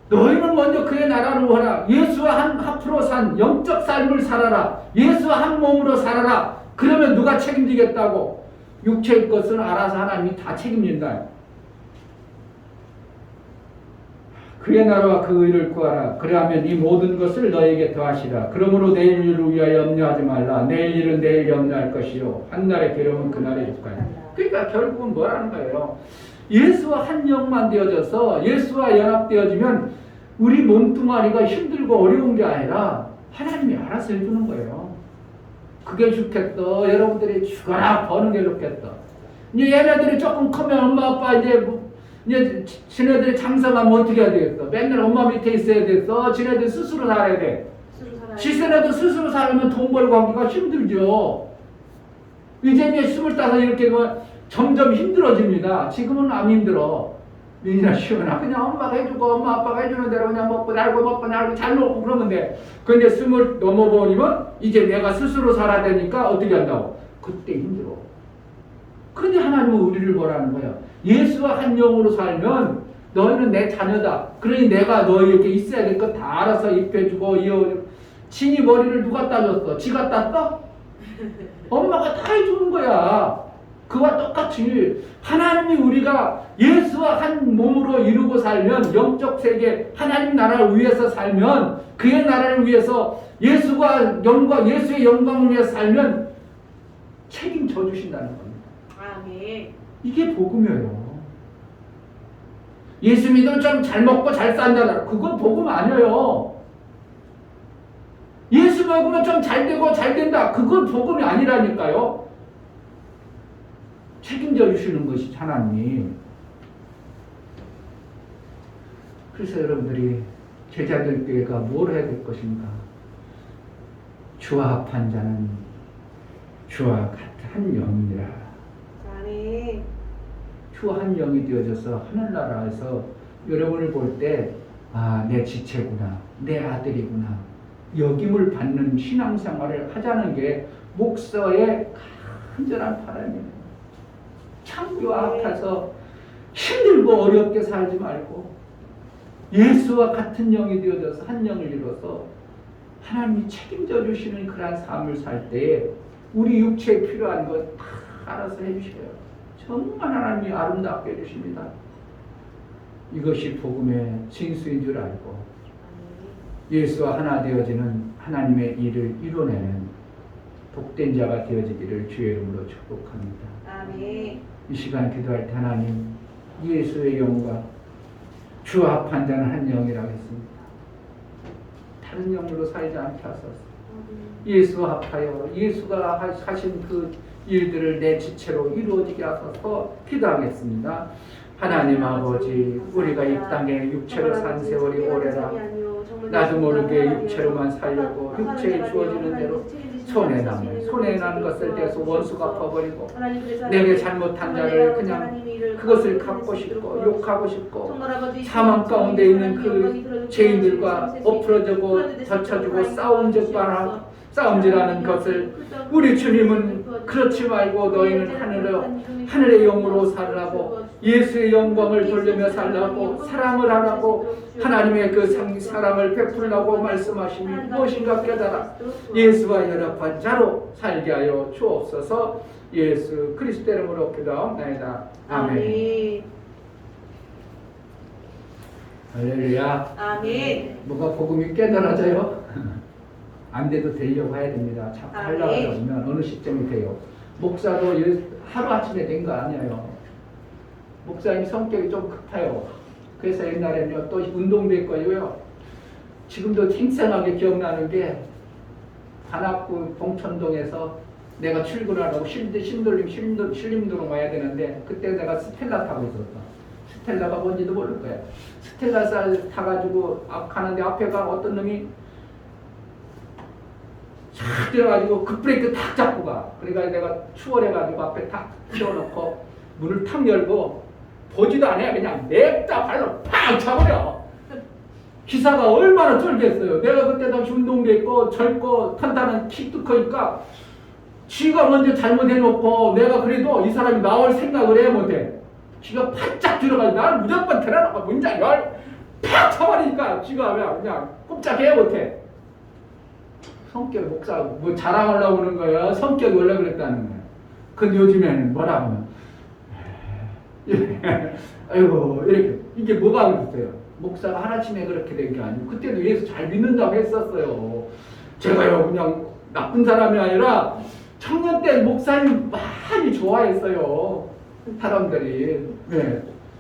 너희는 먼저 그의 나라를 구하라. 예수와 한 합으로 산 영적 삶을 살아라. 예수와 한 몸으로 살아라. 그러면 누가 책임지겠다고? 육체의 것은 알아서 하나님이 다 책임진다. 그의 나라와 그 의를 구하라. 그리하면 이 모든 것을 너에게 더하시라. 그러므로 내일 일을 위하여 염려하지 말라. 내일 일은 내일 염려할 것이요 한 날의 괴로움은 그날의 족하니. 그러니까 결국은 뭐라는 거예요? 예수와 한 영만 되어져서 예수와 연합되어지면 우리 몸뚱아리가 힘들고 어려운 게 아니라 하나님이 알아서 해주는 거예요. 그게 좋겠다. 여러분들이 죽어라 버는 게 좋겠다. 이제 얘네들이 조금 크면 엄마 아빠 이제 지네들이 장성하면 어떻게 해야 되겠어? 맨날 엄마 밑에 있어야 되겠어? 지네들 스스로 살아야 돼. 지네들 스스로 살면 돈 벌고 하기가 힘들죠. 이제 25 이렇게 되면 점점 힘들어집니다. 지금은 안 힘들어. 민이나 시원아 그냥 엄마가 해주고 엄마 아빠가 해주는 대로 그냥 먹고 날고 잘 먹고 그러면 돼. 근데 20 넘어버리면 이제 내가 스스로 살아야 되니까 어떻게 한다고? 그때 힘들어. 그런데 하나님은 우리를 뭐라는 거야? 예수와 한 영으로 살면 너희는 내 자녀다. 그러니 내가 너희에게 있어야 될 거 다 알아서 입혀주고 진이 머리를 누가 따줬어? 지가 땄어? 엄마가 다 해주는 거야. 그와 똑같이 하나님이 우리가 예수와 한 몸으로 이루고 살면 영적 세계 하나님 나라를 위해서 살면 그의 나라를 위해서 예수의 영광을 위해서 살면 책임져 주신다는 겁니다. 아멘. 이게 복음이에요. 예수 믿으면 좀 잘 먹고 잘 산다. 그건 복음 아니에요. 예수 먹으면 좀 잘 되고 잘 된다. 그건 복음이 아니라니까요. 책임져 주시는 것이 하나님. 그래서 여러분들이 제자들께가 뭘 해야 될 것인가? 주와 합한 자는 주와 같은 영이니라. 아멘. 주와 한 영이 되어져서 하늘나라에서 여러분을 볼 때 내 지체구나, 내 아들이구나 여김을 받는 신앙생활을 하자는 게 목사의 간절한 바람이에요. 창조와 앞에서 힘들고 어렵게 살지 말고 예수와 같은 영이 되어져서 한 영을 이뤄서 하나님이 책임져 주시는 그러한 삶을 살 때에 우리 육체에 필요한 것 다 알아서 해주셔요. 정말 하나님이 아름답게 해주십니다. 이것이 복음의 진수인 줄 알고 예수와 하나 되어지는 하나님의 일을 이뤄내는 복된 자가 되어지기를 주의 이름으로 축복합니다. 아멘. 이 시간 기도할 때 하나님 예수의 영과 주와 합한 자는 한 영이라고 했습니다. 다른 영으로 살지 않게 하소서. 예수와 합하여 예수가 하신 그 일들을 내 지체로 이루어지게 하소서 기도하겠습니다. 하나님 아버지, 우리가 이 땅에 육체로 산 세월이 오래라 나도 모르게 육체로만 살려고 육체에 주어지는 대로 손해나면 손해난 것을 대해서 원수가 퍼버리고 내게 잘못한 자를 그냥 그것을 갚고 싶고 욕하고 싶고 사망 가운데 있는 그 죄인들과 엎어지고 젖혀주고 싸움질하는 것을 우리 주님은 그렇지 말고 너희는 하늘의 영으로 살라고 예수의 영광을 돌리며 살라고 사랑을 하라고 하나님의 그 사랑을 베풀라고 말씀하시니 무엇인가 깨달아 예수와 연합한 자로 살게 하여 주옵소서. 예수 그리스도 이름으로 기도하옵나이다. 아멘. 할렐루야. 아멘. 뭐가 복음이 깨달아져요? 안 돼도 되려고 해야 됩니다. 자꾸 하려고 하면 어느 시점이 돼요. 목사도 하루아침에 된 거 아니에요. 목사님 성격이 좀 급해요. 그래서 옛날에는요 또 운동도 했고요. 지금도 생생하게 기억나는 게 관악구 봉천동에서 내가 출근하라고 신림도로 와야 되는데 그때 내가 스텔라 타고 있었어. 스텔라가 뭔지도 모를 거야. 스텔라 쌀 타가지고 가는데 앞에가 어떤 놈이 쫙 들어가지고 급브레이크 탁 잡고 가. 그러니까 내가 추월해가지고 앞에 탁 튀어놓고 문을 탁 열고 보지도 않아요. 그냥 냅다 발로 팍 차버려. 기사가 얼마나 쫄겠어요. 내가 그때 당시 운동도 했고 젊고 탄탄한 키도 크니까 지가 먼저 잘못해놓고 내가 그래도 이 사람이 나올 생각을 해 못해. 지가 바짝 들어가서 나를 무조건 데려놓고 문장 팍 차버리니까 지가 그냥 꼼짝해 못해. 성격 목사 뭐 자랑하려고 하는 거야. 성격이 원래 그랬다는 거야. 근데 요즘에는 뭐라 하면 아이고 이렇게 이게 뭐가 그랬어요. 목사가 하나쯤에 그렇게 된 게 아니고 그때도 예수 잘 믿는다고 했었어요. 제가요 그냥 나쁜 사람이 아니라 청년 때 목사님 많이 좋아했어요. 사람들이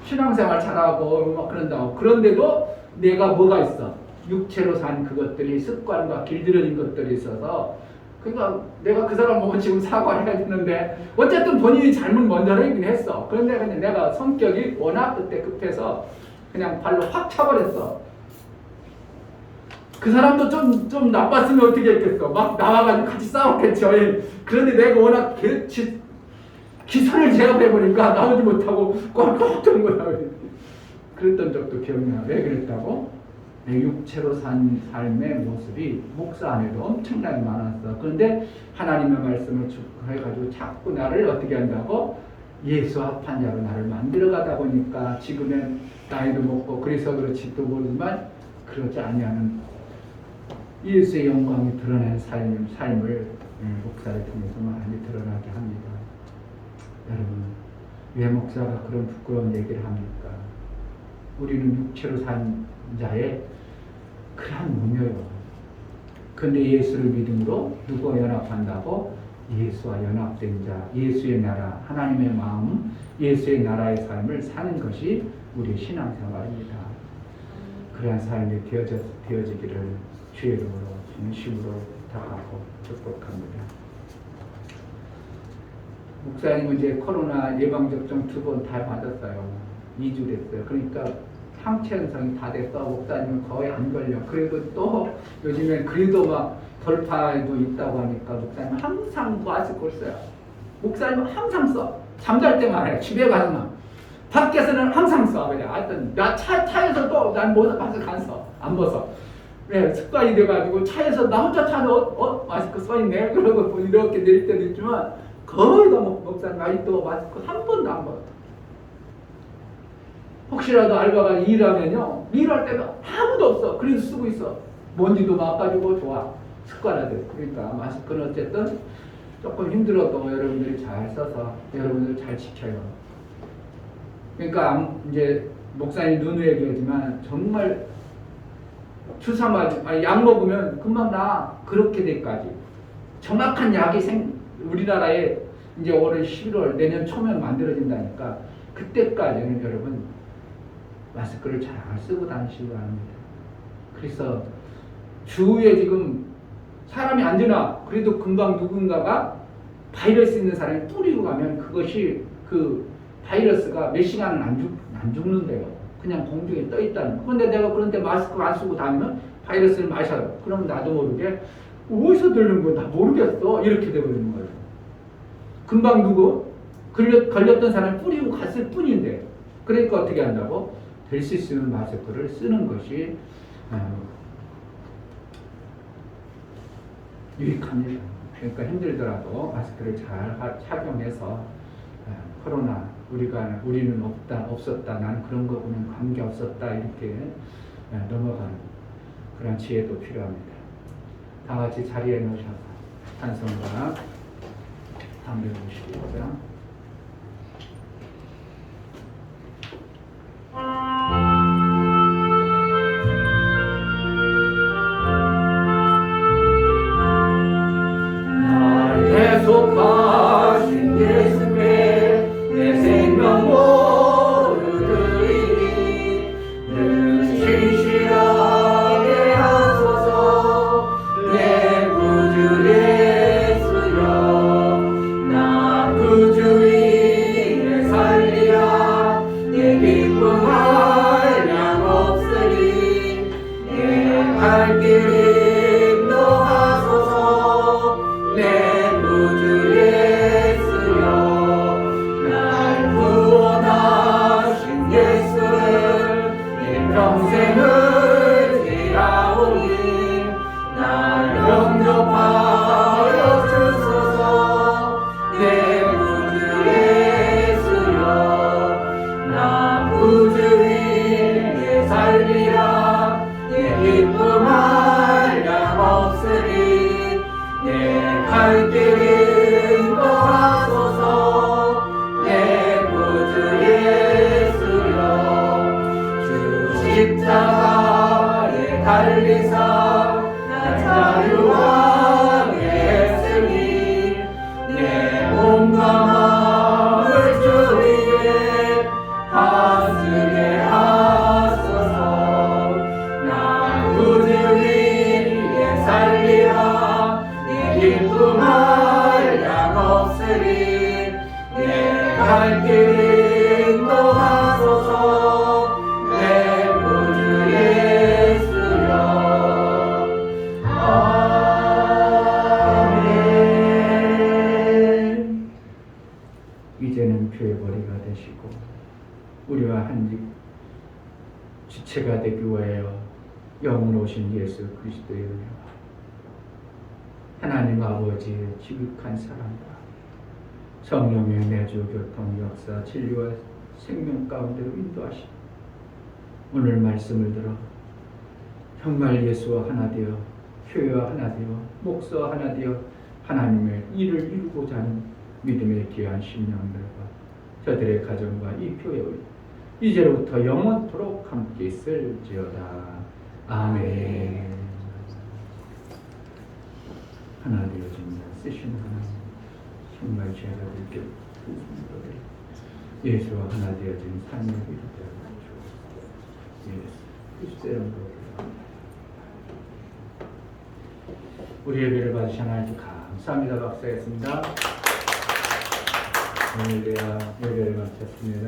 신앙생활 잘하고 막 그런다고. 그런데도 내가 뭐가 있어? 육체로 산 그것들이 습관과 길들여진 것들이 있어서 그러니까 내가 그 사람 보면 지금 사과를 해야 되는데 어쨌든 본인이 잘못 먼저 하긴 했어. 그런데 그냥 내가 성격이 워낙 그때 급해서 그냥 발로 확 차버렸어. 그 사람도 좀 나빴으면 어떻게 했겠어. 막 나와가지고 같이 싸웠겠죠. 그런데 내가 워낙 기선을 제압해버리니까 나오지 못하고 꼴깍한 거야. 그랬던 적도 기억나. 왜 그랬다고? 내 육체로 산 삶의 모습이 목사 안에도 엄청나게 많았어. 그런데 하나님의 말씀을 해가지고 자꾸 나를 어떻게 한다고? 예수 합한 자로 나를 만들어가다 보니까 지금은 나이도 먹고 그래서 그렇지 또 모르지만 그렇지 아니하는 예수의 영광이 드러낸 삶을 목사를 통해서 많이 드러나게 합니다. 여러분, 왜 목사가 그런 부끄러운 얘기를 합니까? 우리는 육체로 산 자의 그런 몸이에요. 근데 예수를 믿음으로 누구와 연합한다고? 예수와 연합된 자, 예수의 나라, 하나님의 마음, 예수의 나라의 삶을 사는 것이 우리의 신앙생활입니다. 그러한 삶이 되어지기를 주의 이름으로 진심으로 부탁하고 축복합니다. 목사님은 이제 코로나 예방접종 2번 다 맞았어요. 2주 됐어요. 그러니까 항체 현상이 다 됐어. 목사님은 거의 안 걸려. 그래도 또 요즘엔 그래도 막 돌파에도 있다고 하니까 목사님은 항상 마스크를 써요. 목사님은 항상 써. 잠잘 때만 해. 집에 가서만. 밖에서는 항상 써. 그냥 하여튼 나 차에서도 난 마스크 안 써. 안 벗어. 네, 습관이 돼가지고 차에서 나 혼자 차도 마스크 써있네. 그러고 이렇게 내릴 때도 있지만 거의 다 목사님 아직도 마스크 한 번도 안 벗어. 혹시라도 알바가 일하면요, 일할 때도 아무도 없어. 그래도 쓰고 있어. 먼지도 막아주고 좋아. 습관화돼. 그러니까 마스크는 어쨌든 조금 힘들어도 여러분들이 잘 써서 여러분들 잘 지켜요. 그러니까 이제 목사님 누누이 얘기하지만 정말 주사 약 먹으면 금방 나. 그렇게 돼까지 정확한 약이 우리나라에 이제 올해 11월 내년 초면 만들어진다니까 그때까지는 여러분 마스크를 잘 쓰고 다니시기 바랍니다. 그래서 주위에 지금 사람이 안 지나 그래도 금방 누군가가 바이러스 있는 사람이 뿌리고 가면 그것이 그 바이러스가 몇 시간은 안 죽는데요. 그냥 공중에 떠 있다는 거. 그런데 내가 그런데 마스크 안 쓰고 다니면 바이러스를 마셔요. 그럼 나도 모르게 어디서 들는 거야? 나 모르겠어. 이렇게 되버리는 거예요. 금방 누구 걸렸던 사람이 뿌리고 갔을 뿐인데, 그러니까 어떻게 한다고? 될 수 있으면 마스크를 쓰는 것이 유익합니다. 그러니까 힘들더라도 마스크를 잘 착용해서 코로나 우리는 없었다, 나는 그런 거고는 관계 없었다, 이렇게 넘어가는 그런 지혜도 필요합니다. 다 같이 자리에 놓으셔서 찬송가 담배 보시겠죠? 계속하신 예수께 내 생명 모두 드리니 늘 신실하게 하소서. 내 구주 예수여, 나 구주 위에 살리라. 내 기쁨할 양 없으리. 내 갈 길 인도하소서. 내 구주 예수여, 날 구원하신 예수를 내 평생을 지라오니 날 영접하여 주소서. 내 구주 예수여, 나 구주 위에 살리라. 내 기쁨할 양 없으리. 내 갈 길 인도하소서. 내 구주 예수여, 주 십자가에 달리사 날 자유하게 했으니 내 몸과 마음을 주 위에 다 쓰게 하소서. 나 구주 위에 살리라. 내 기쁨할 양 없으리. 내 갈 길 인도하소서. 내 구주 예수여, 아멘. 이제는 죄벌이가 되시고 우리와 한직 주체가 되기 위하여 영으로 오신 예수 그리스도의 은혜와 하나님 아버지의 지극한 사랑과 성령의 내주 교통 역사 진리와 생명 가운데로 인도하시고 오늘 말씀을 들어 정말 예수와 하나 되어 교회와 하나 되어 목사와 하나 되어 하나님의 일을 이루고자 하는 믿음의 귀한 심령들과 저들의 가정과 이 교회의 이제로부터 영원토록 함께 있을지어다. 아멘. 하나 되어집니다. 쓰신 하나님 정말 제자들께 예수와 하나 되어진 삶의 길을 되어주옵소서. 예수 그리스도의 이름으로 우리 예배를 받으신 하나님 감사합니다. 박수하겠습니다. 오늘 예배를 마쳤습니다.